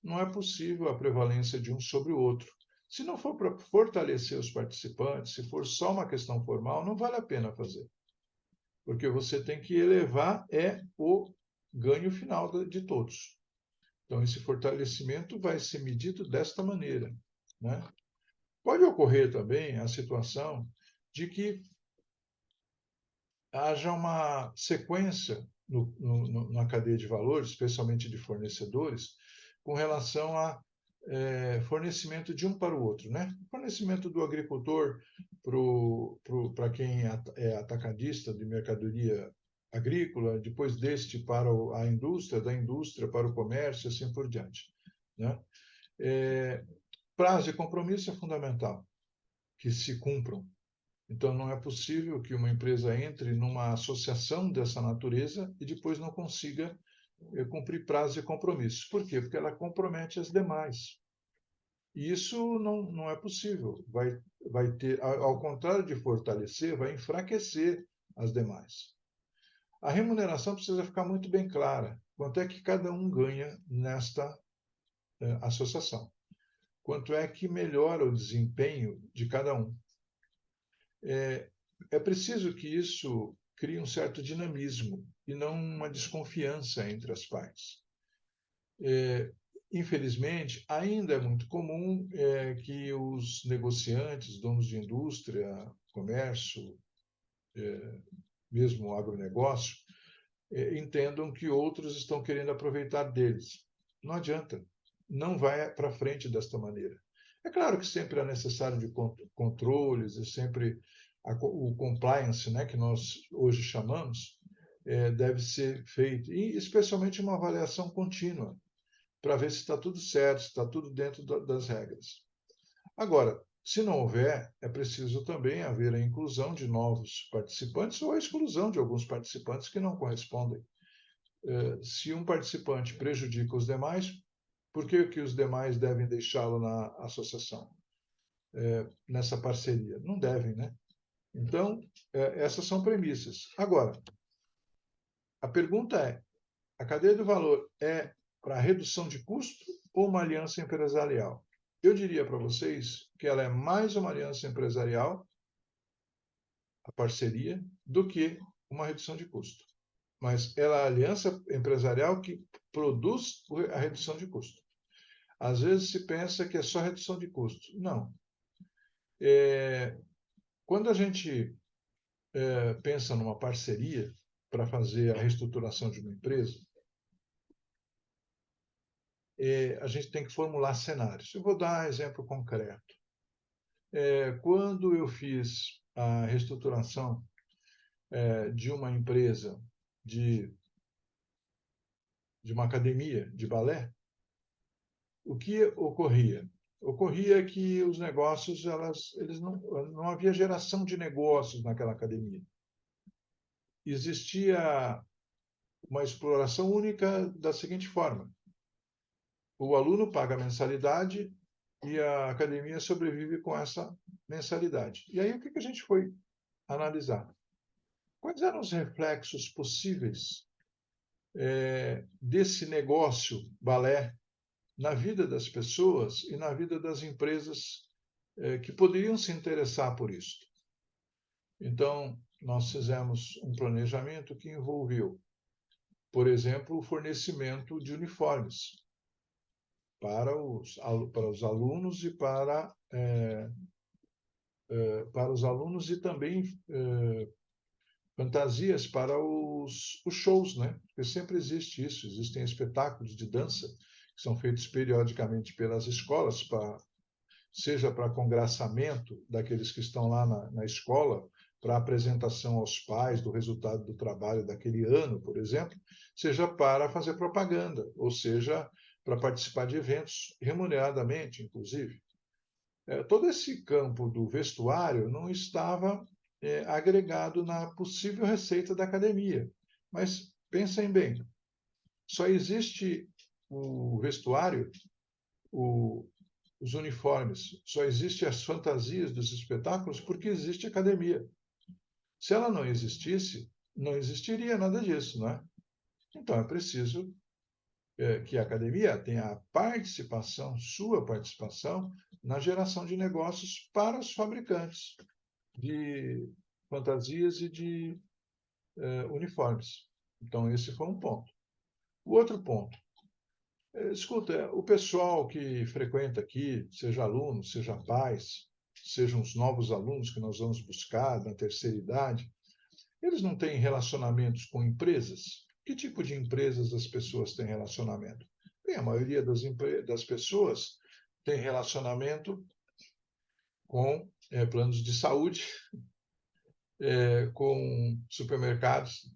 Não é possível a prevalência de um sobre o outro. Se não for para fortalecer os participantes, se for só uma questão formal, não vale a pena fazer. Porque você tem que elevar o ganho final de todos. Então, esse fortalecimento vai ser medido desta maneira, né? Pode ocorrer também a situação de que haja uma sequência na cadeia de valores, especialmente de fornecedores, com relação a fornecimento de um para o outro, né? Fornecimento do agricultor para quem é atacadista de mercadoria agrícola, depois deste para a indústria, da indústria para o comércio, assim por diante, né? Prazo de compromisso é fundamental que se cumpram. Então, não é possível que uma empresa entre numa associação dessa natureza e depois não consiga cumprir prazo de compromisso. Por quê? Porque ela compromete as demais. E isso não é possível. Vai ter, ao contrário de fortalecer, vai enfraquecer as demais. A remuneração precisa ficar muito bem clara. Quanto é que cada um ganha nesta associação? Quanto é que melhora o desempenho de cada um? É preciso que isso crie um certo dinamismo e não uma desconfiança entre as partes. infelizmente, ainda é muito comum que os negociantes, donos de indústria, comércio, mesmo agronegócio, entendam que outros estão querendo aproveitar deles. Não adianta, não vai para frente desta maneira. É claro que sempre é necessário de controles e sempre o compliance, né, que nós hoje chamamos, deve ser feito, e especialmente uma avaliação contínua, para ver se está tudo certo, se está tudo dentro das regras. Agora, se não houver, é preciso também haver a inclusão de novos participantes ou a exclusão de alguns participantes que não correspondem. Se um participante prejudica os demais, por que os demais devem deixá-lo na associação, nessa parceria? Não devem, né? Então, essas são premissas. Agora, a pergunta é: a cadeia do valor é para redução de custo ou uma aliança empresarial? Eu diria para vocês que ela é mais uma aliança empresarial, a parceria, do que uma redução de custo. Mas ela é a aliança empresarial que produz a redução de custo. Às vezes se pensa que é só redução de custo. Não. Quando a gente pensa numa parceria para fazer a reestruturação de uma empresa, a gente tem que formular cenários. Eu vou dar um exemplo concreto. Quando eu fiz a reestruturação de uma empresa de uma academia de balé, o que ocorria? Ocorria que os negócios, não havia geração de negócios naquela academia. Existia uma exploração única da seguinte forma: o aluno paga a mensalidade e a academia sobrevive com essa mensalidade. E aí o que a gente foi analisar? Quais eram os reflexos possíveis desse negócio balé na vida das pessoas e na vida das empresas que poderiam se interessar por isso? Então, nós fizemos um planejamento que envolveu, por exemplo, o fornecimento de uniformes para os alunos e para os alunos e também fantasias para os shows, né? Porque sempre existe isso, existem espetáculos de dança que são feitos periodicamente pelas escolas, seja para congraçamento daqueles que estão lá na escola, para apresentação aos pais do resultado do trabalho daquele ano, por exemplo, seja para fazer propaganda, ou seja, para participar de eventos remuneradamente, inclusive. Todo esse campo do vestuário não estava agregado na possível receita da academia. Mas pensem bem, só existe o vestuário, os uniformes, só existe as fantasias dos espetáculos porque existe a academia. Se ela não existisse, não existiria nada disso, não é? Então é preciso que a academia tenha a participação, sua participação, na geração de negócios para os fabricantes de fantasias e de uniformes. Então, esse foi um ponto. O outro ponto, escuta, o pessoal que frequenta aqui, seja aluno, seja pais, sejam os novos alunos que nós vamos buscar na terceira idade, eles não têm relacionamentos com empresas? Que tipo de empresas as pessoas têm relacionamento? Bem, a maioria das pessoas tem relacionamento com planos de saúde, com supermercados,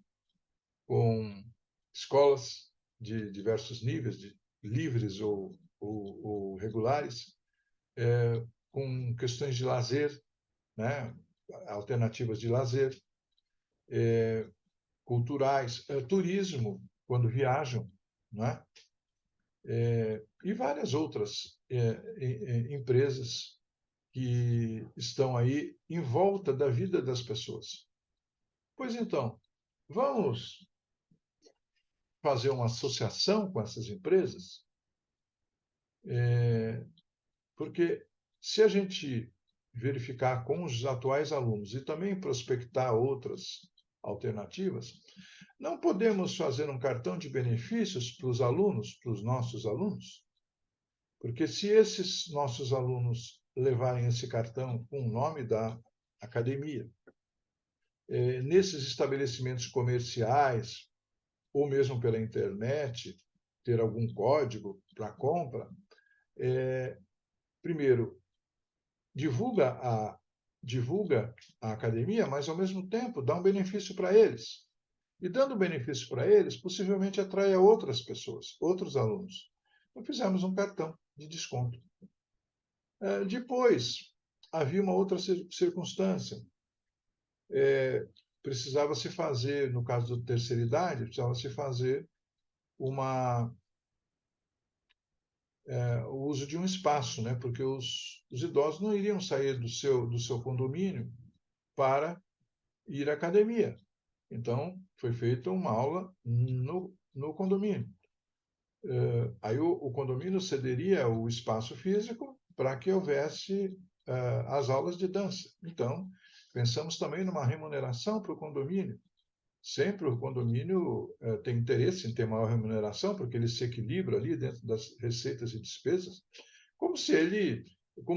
com escolas de diversos níveis, livres ou regulares, com questões de lazer, né? Alternativas de lazer, culturais, turismo, quando viajam, né? E várias outras empresas que estão aí em volta da vida das pessoas. Pois então, vamos fazer uma associação com essas empresas, porque se a gente verificar com os atuais alunos e também prospectar outras alternativas, não podemos fazer um cartão de benefícios para os alunos, para os nossos alunos? Porque se esses nossos alunos levarem esse cartão com o nome da academia, nesses estabelecimentos comerciais, ou mesmo pela internet, ter algum código para compra, primeiro, divulga a academia, mas, ao mesmo tempo, dá um benefício para eles. E, dando benefício para eles, possivelmente atrai outras pessoas, outros alunos. Então, fizemos um cartão de desconto. Depois, havia uma outra circunstância. Precisava se fazer, no caso da terceira idade, precisava se fazer o uso de um espaço, né? Porque os idosos não iriam sair do seu condomínio para ir à academia. Então, foi feita uma aula no condomínio. Aí o condomínio cederia o espaço físico para que houvesse as aulas de dança. Então, pensamos também numa remuneração para o condomínio. Sempre o condomínio tem interesse em ter maior remuneração, porque ele se equilibra ali dentro das receitas e despesas, como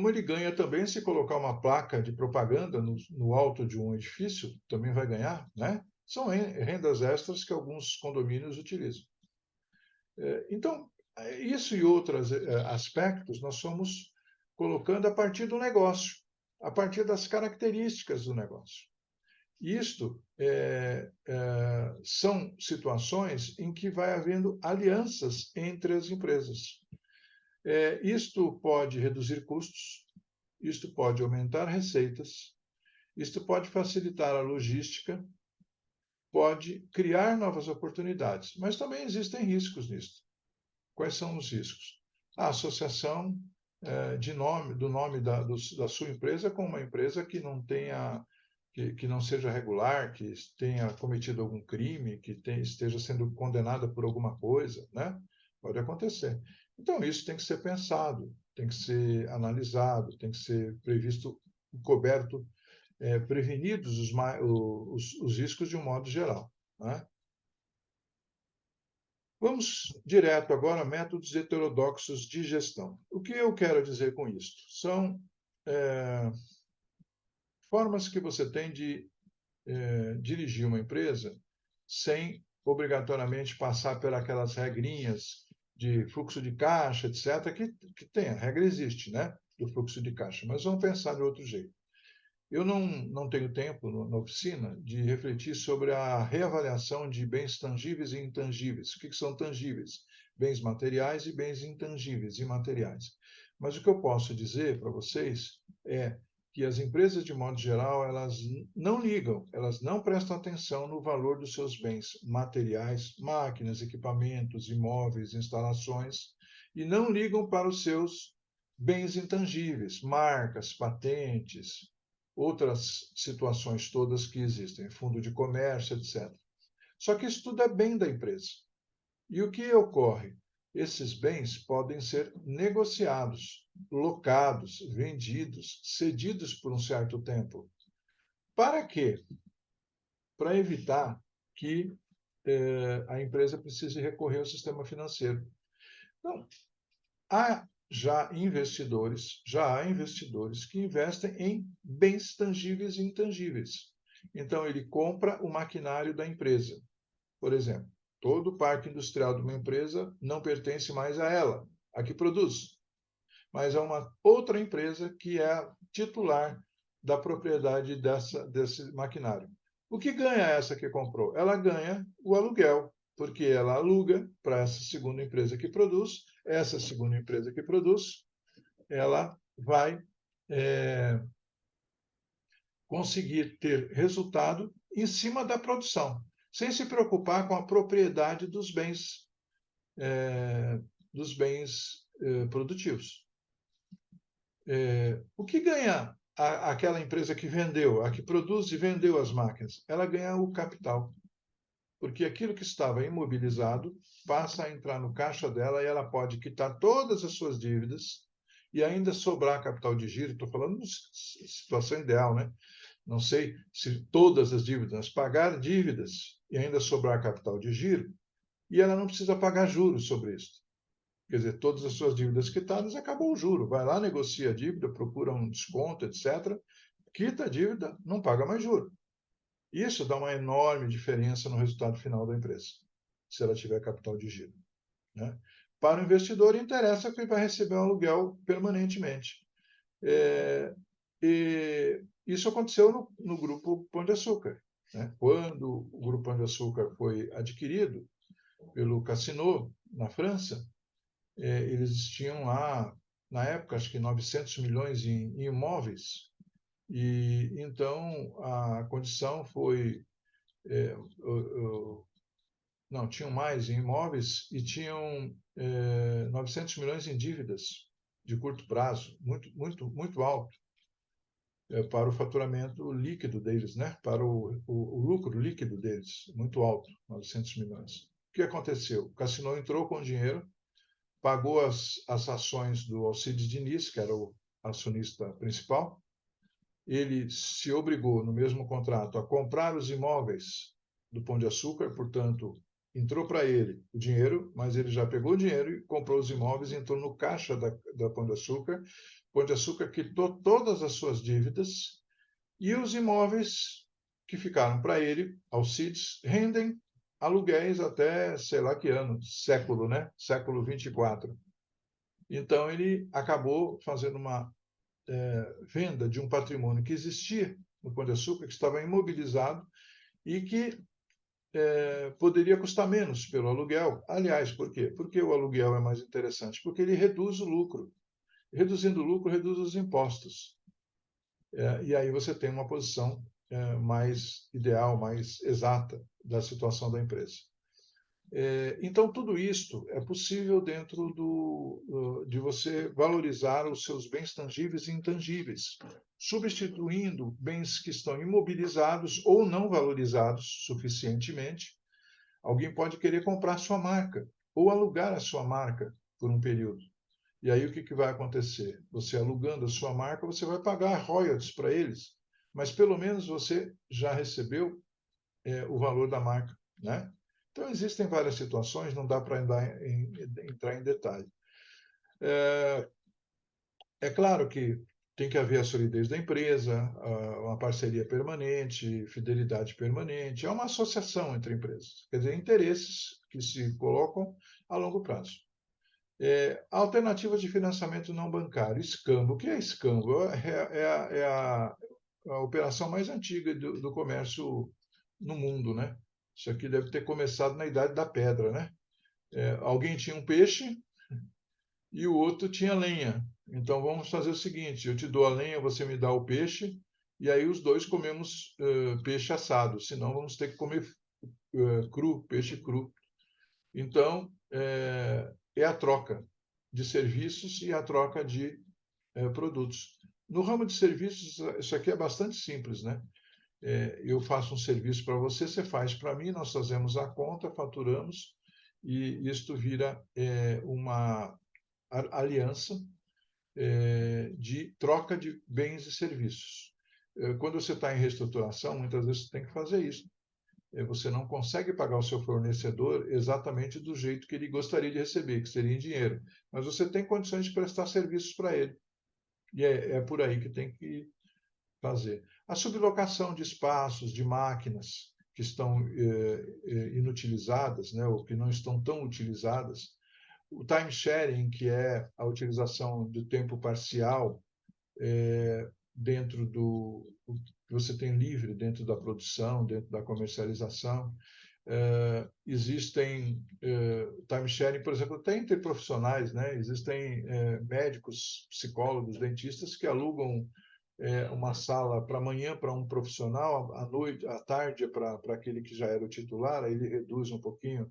ele ganha também se colocar uma placa de propaganda no alto de um edifício, também vai ganhar, né? São rendas extras que alguns condomínios utilizam. Então, isso e outros aspectos nós fomos colocando a partir do negócio, a partir das características do negócio. Isto são situações em que vai havendo alianças entre as empresas. Isto pode reduzir custos, isto pode aumentar receitas, isto pode facilitar a logística, pode criar novas oportunidades, mas também existem riscos nisto. Quais são os riscos? A associação do nome da sua empresa com uma empresa que não tenha, que não seja regular, que tenha cometido algum crime, que esteja sendo condenada por alguma coisa, né? Pode acontecer. Então, isso tem que ser pensado, tem que ser analisado, tem que ser previsto, coberto, prevenidos os riscos de um modo geral, né? Vamos direto agora a métodos heterodoxos de gestão. O que eu quero dizer com isto? São formas que você tem de dirigir uma empresa sem obrigatoriamente passar por aquelas regrinhas de fluxo de caixa, etc., que tem, a regra existe, né, do fluxo de caixa, mas vamos pensar de outro jeito. Eu não tenho tempo na oficina de refletir sobre a reavaliação de bens tangíveis e intangíveis. O que são tangíveis? Bens materiais e bens intangíveis, imateriais. Mas o que eu posso dizer para vocês é que as empresas, de modo geral, elas não ligam, elas não prestam atenção no valor dos seus bens materiais, máquinas, equipamentos, imóveis, instalações, e não ligam para os seus bens intangíveis, marcas, patentes, outras situações todas que existem, fundo de comércio, etc. Só que isso tudo é bem da empresa. E o que ocorre? Esses bens podem ser negociados, locados, vendidos, cedidos por um certo tempo. Para quê? Para evitar que a empresa precise recorrer ao sistema financeiro. Então, há investidores que investem em bens tangíveis e intangíveis. Então, ele compra o maquinário da empresa. Por exemplo, todo o parque industrial de uma empresa não pertence mais a ela, a que produz, mas a uma outra empresa que é a titular da propriedade desse maquinário. O que ganha essa que comprou? Ela ganha o aluguel, porque ela aluga para essa segunda empresa que produz. Essa segunda empresa que produz, ela vai conseguir ter resultado em cima da produção, sem se preocupar com a propriedade dos bens produtivos. O que ganha aquela empresa que vendeu, a que produz e vendeu as máquinas? Ela ganha o capital, porque aquilo que estava imobilizado passa a entrar no caixa dela e ela pode quitar todas as suas dívidas e ainda sobrar capital de giro. Estou falando de situação ideal, né? Não sei se todas as dívidas, pagar dívidas e ainda sobrar capital de giro, e ela não precisa pagar juros sobre isso. quer dizer, todas as suas dívidas quitadas, acabou o juro. Vai lá, negocia a dívida, procura um desconto, etc. Quita a dívida, não paga mais juro. Isso dá uma enorme diferença no resultado final da empresa, se ela tiver capital de giro, né? Para o investidor, interessa que ele vai receber um aluguel permanentemente. E isso aconteceu no Grupo Pão de Açúcar, né? Quando o Grupo Pão de Açúcar foi adquirido pelo Casino, na França, eles tinham lá, na época, acho que 900 milhões em imóveis, e então a condição foi não, tinham mais em imóveis e tinham 900 milhões em dívidas de curto prazo, muito, muito, muito alto para o faturamento líquido deles, né? Para o lucro líquido deles, muito alto, 900 milhões. O que aconteceu? O Cassino entrou com dinheiro, pagou as ações do Alcides Diniz, que era o acionista principal. Ele se obrigou, no mesmo contrato, a comprar os imóveis do Pão de Açúcar, portanto, entrou para ele o dinheiro, mas ele já pegou o dinheiro e comprou os imóveis, entrou no caixa da Pão de Açúcar. Pão de Açúcar quitou todas as suas dívidas e os imóveis que ficaram para ele, Alcides, rendem aluguéis até sei lá que ano, século, né? Século 24. Então ele acabou fazendo uma venda de um patrimônio que existia no Pão de Açúcar, que estava imobilizado e que poderia custar menos pelo aluguel. Aliás, por quê? Porque o aluguel é mais interessante, porque ele reduz o lucro. Reduzindo o lucro, reduz os impostos. E aí você tem uma posição mais ideal, mais exata da situação da empresa. Então, tudo isto é possível dentro de você valorizar os seus bens tangíveis e intangíveis, substituindo bens que estão imobilizados ou não valorizados suficientemente. Alguém pode querer comprar a sua marca ou alugar a sua marca por um período. E aí o que vai acontecer? Você alugando a sua marca, você vai pagar royalties para eles, mas pelo menos você já recebeu o valor da marca, né? Então, existem várias situações, não dá para entrar em detalhe. É claro que tem que haver a solidez da empresa, uma parceria permanente, fidelidade permanente, é uma associação entre empresas, quer dizer, interesses que se colocam a longo prazo. Alternativas de financiamento não bancário, escambo. O que é escambo? É a operação mais antiga do comércio no mundo, né? Isso aqui deve ter começado na Idade da Pedra, né? Alguém tinha um peixe e o outro tinha lenha. Então vamos fazer o seguinte: eu te dou a lenha, você me dá o peixe, e aí os dois comemos peixe assado, senão vamos ter que comer cru, peixe cru. Então é a troca de serviços e a troca de produtos. No ramo de serviços, isso aqui é bastante simples, né? Eu faço um serviço para você, você faz para mim, nós fazemos a conta, faturamos, e isto vira uma aliança de troca de bens e serviços. Quando você está em reestruturação, muitas vezes você tem que fazer isso. Você não consegue pagar o seu fornecedor exatamente do jeito que ele gostaria de receber, que seria em dinheiro, mas você tem condições de prestar serviços para ele. E é por aí que tem que fazer. A sublocação de espaços, de máquinas que estão inutilizadas, né, ou que não estão tão utilizadas. O time sharing, que é a utilização do tempo parcial dentro do que você tem livre dentro da produção, dentro da comercialização. Existem time sharing, por exemplo, até interprofissionais, né? Existem médicos, psicólogos, dentistas que alugam uma sala para amanhã para um profissional, à noite, à tarde para aquele que já era o titular, aí ele reduz um pouquinho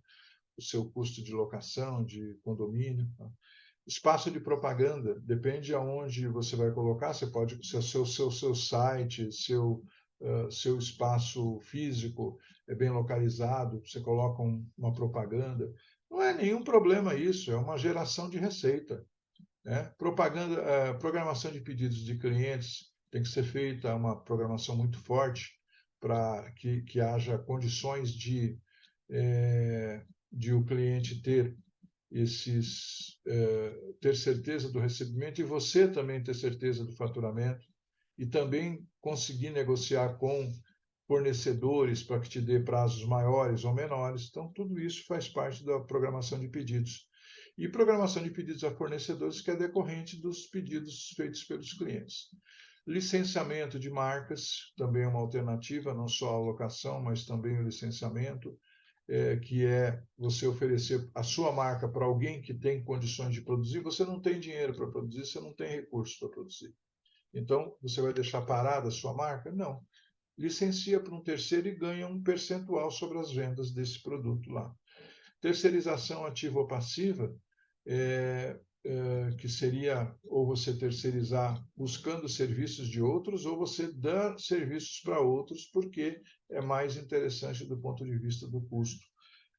o seu custo de locação, de condomínio. Tá? Espaço de propaganda, depende aonde você vai colocar, você pode, seu site, seu espaço físico é bem localizado, você coloca uma propaganda. Não é nenhum problema isso, é uma geração de receita. Né? Propaganda, programação de pedidos de clientes tem que ser feita uma programação muito forte para que haja condições de o cliente ter ter certeza do recebimento e você também ter certeza do faturamento e também conseguir negociar com fornecedores para que te dê prazos maiores ou menores. Então, tudo isso faz parte da programação de pedidos. E programação de pedidos a fornecedores que é decorrente dos pedidos feitos pelos clientes. Licenciamento de marcas também é uma alternativa, não só a alocação, mas também o licenciamento, que é você oferecer a sua marca para alguém que tem condições de produzir. Você não tem dinheiro para produzir, você não tem recursos para produzir. Então, você vai deixar parada a sua marca? Não. Licencia para um terceiro e ganha um percentual sobre as vendas desse produto lá. Terceirização ativa ou passiva, que seria ou você terceirizar buscando serviços de outros, ou você dar serviços para outros, porque é mais interessante do ponto de vista do custo.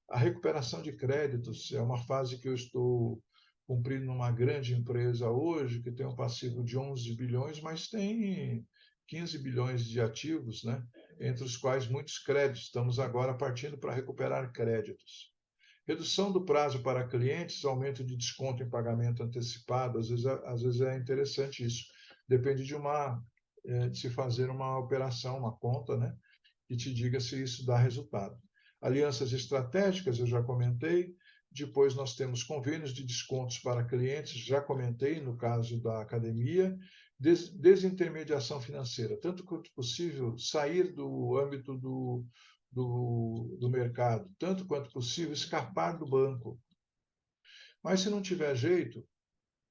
A recuperação de créditos é uma fase que eu estou cumprindo numa grande empresa hoje, que tem um passivo de 11 bilhões, mas tem 15 bilhões de ativos, né? Entre os quais muitos créditos. Estamos agora partindo para recuperar créditos. Redução do prazo para clientes, aumento de desconto em pagamento antecipado, às vezes é interessante isso. Depende de se fazer uma operação, uma conta, né? Que te diga se isso dá resultado. Alianças estratégicas, eu já comentei. Depois nós temos convênios de descontos para clientes, já comentei no caso da academia. Desintermediação financeira, tanto quanto possível, sair do âmbito do mercado, tanto quanto possível, escapar do banco. Mas se não tiver jeito,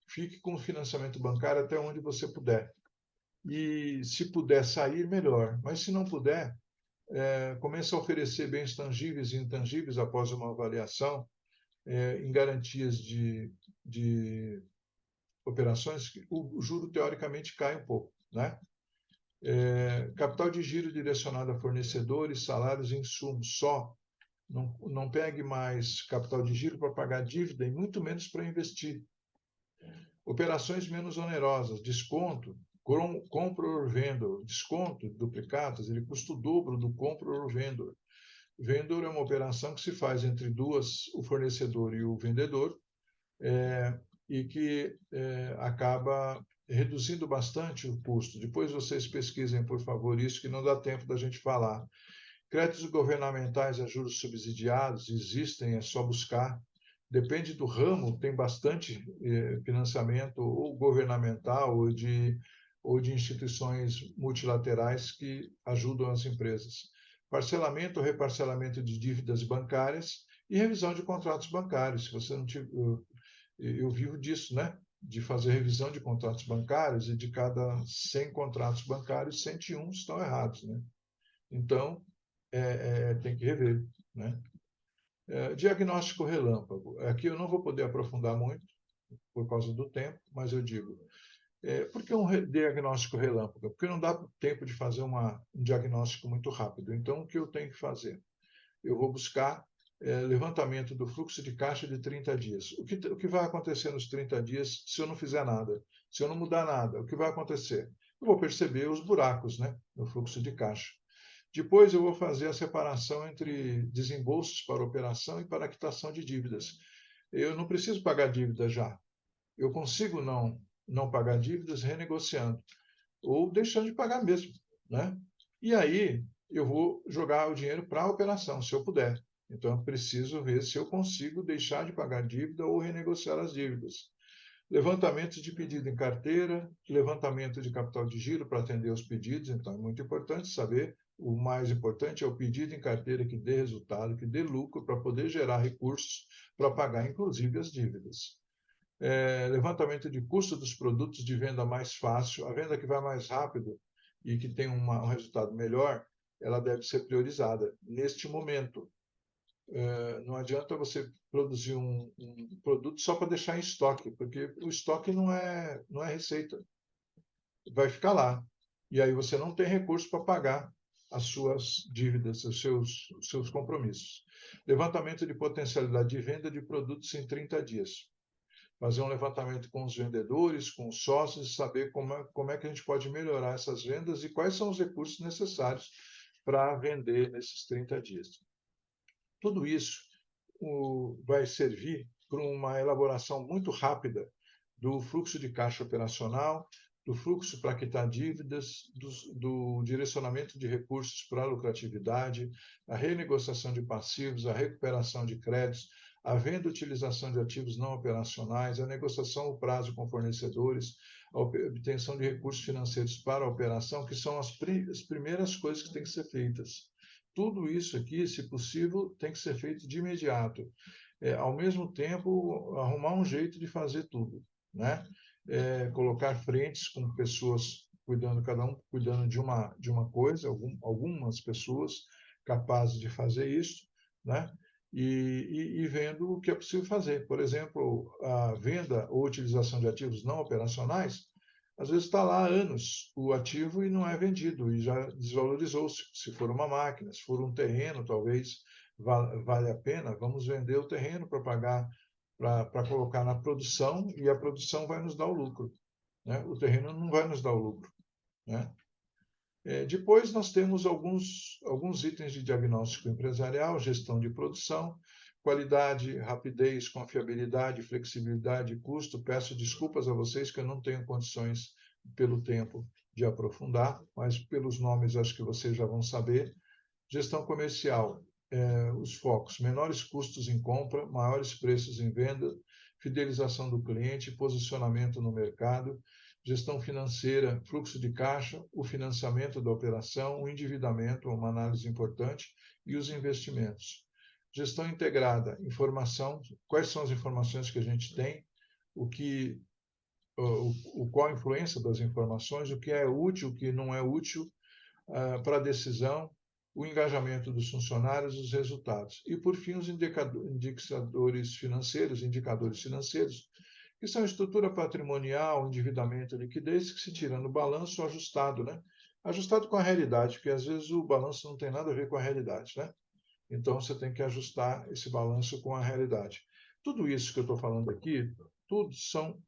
fique com o financiamento bancário até onde você puder. E se puder sair, melhor. Mas se não puder, comece a oferecer bens tangíveis e intangíveis após uma avaliação, em garantias de operações, o juro teoricamente cai um pouco, né? Capital de giro direcionado a fornecedores, salários e insumos só. Não pegue mais capital de giro para pagar dívida e muito menos para investir. Operações menos onerosas, desconto, compra vendor, desconto, duplicatas, ele custa o dobro do compra ou vendor. Vendor é uma operação que se faz entre o fornecedor e o vendedor, e que acaba reduzindo bastante o custo. Depois vocês pesquisem, por favor, isso, que não dá tempo da gente falar. Créditos governamentais a juros subsidiados existem, é só buscar. Depende do ramo, tem bastante financiamento ou governamental ou de instituições multilaterais que ajudam as empresas. Parcelamento ou reparcelamento de dívidas bancárias e revisão de contratos bancários. Se você não tiver, eu vivo disso, né? De fazer revisão de contratos bancários, e de cada 100 contratos bancários, 101 estão errados, né? Então, tem que rever, né? Diagnóstico relâmpago. Aqui eu não vou poder aprofundar muito, por causa do tempo, mas eu digo, por que um diagnóstico relâmpago? Porque não dá tempo de fazer um diagnóstico muito rápido. Então, o que eu tenho que fazer? Eu vou buscar levantamento do fluxo de caixa de 30 dias. O que vai acontecer nos 30 dias se eu não fizer nada? Se eu não mudar nada, o que vai acontecer? Eu vou perceber os buracos, né, no fluxo de caixa. Depois eu vou fazer a separação entre desembolsos para operação e para quitação de dívidas. Eu não preciso pagar dívida já. Eu consigo não pagar dívidas renegociando ou deixando de pagar mesmo, né? E aí eu vou jogar o dinheiro para a operação, se eu puder. Então eu preciso ver se eu consigo deixar de pagar dívida ou renegociar as dívidas. Levantamento de pedido em carteira, levantamento de capital de giro para atender os pedidos. Então é muito importante saber. O mais importante é o pedido em carteira que dê resultado, que dê lucro, para poder gerar recursos para pagar, inclusive, as dívidas. Levantamento de custo dos produtos de venda mais fácil. A venda que vai mais rápido e que tem um resultado melhor, ela deve ser priorizada neste momento. Não adianta você produzir um produto só para deixar em estoque, porque o estoque não é receita. Vai ficar lá. E aí você não tem recurso para pagar as suas dívidas, os seus compromissos. Levantamento de potencialidade de venda de produtos em 30 dias. Fazer um levantamento com os vendedores, com os sócios, saber como é que a gente pode melhorar essas vendas e quais são os recursos necessários para vender nesses 30 dias. Tudo isso vai servir para uma elaboração muito rápida do fluxo de caixa operacional, do fluxo para quitar dívidas, do direcionamento de recursos para a lucratividade, a renegociação de passivos, a recuperação de créditos, a venda e utilização de ativos não operacionais, a negociação do prazo com fornecedores, a obtenção de recursos financeiros para a operação, que são as primeiras coisas que têm que ser feitas. Tudo isso aqui, se possível, tem que ser feito de imediato. Ao mesmo tempo, arrumar um jeito de fazer tudo, né? Colocar frentes com pessoas cuidando, cada um cuidando de uma coisa, algumas pessoas capazes de fazer isso, né? E vendo o que é possível fazer. Por exemplo, a venda ou utilização de ativos não operacionais, às vezes está lá há anos o ativo e não é vendido, e já desvalorizou. Se for uma máquina, se for um terreno, talvez vale a pena, vamos vender o terreno para pagar, para colocar na produção, e a produção vai nos dar o lucro, né? O terreno não vai nos dar o lucro, né? Depois nós temos alguns itens de diagnóstico empresarial, gestão de produção, qualidade, rapidez, confiabilidade, flexibilidade e custo. Peço desculpas a vocês que eu não tenho condições, pelo tempo, de aprofundar, mas pelos nomes acho que vocês já vão saber. Gestão comercial, os focos: menores custos em compra, maiores preços em venda, fidelização do cliente, posicionamento no mercado. Gestão financeira, fluxo de caixa, o financiamento da operação, o endividamento, uma análise importante, e os investimentos. Gestão integrada, informação: quais são as informações que a gente tem, qual a influência das informações, o que é útil, o que não é útil para a decisão, o engajamento dos funcionários, os resultados. E, por fim, os indicadores financeiros, que são estrutura patrimonial, endividamento e liquidez, que se tira no balanço ajustado, né? Ajustado com a realidade, porque às vezes o balanço não tem nada a ver com a realidade, né? Então, você tem que ajustar esse balanço com a realidade. Tudo isso que eu estou falando aqui, tudo são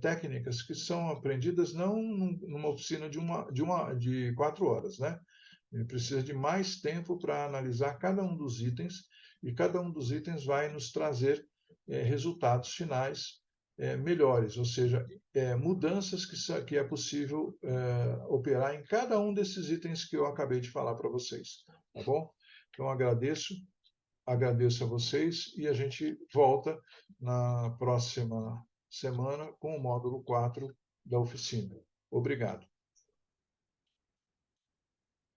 técnicas que são aprendidas não numa oficina de 4 horas, né? Ele precisa de mais tempo para analisar cada um dos itens, e cada um dos itens vai nos trazer resultados finais melhores, ou seja, mudanças que é possível operar em cada um desses itens que eu acabei de falar para vocês, tá bom? Então, agradeço a vocês, e a gente volta na próxima semana com o módulo 4 da oficina. Obrigado.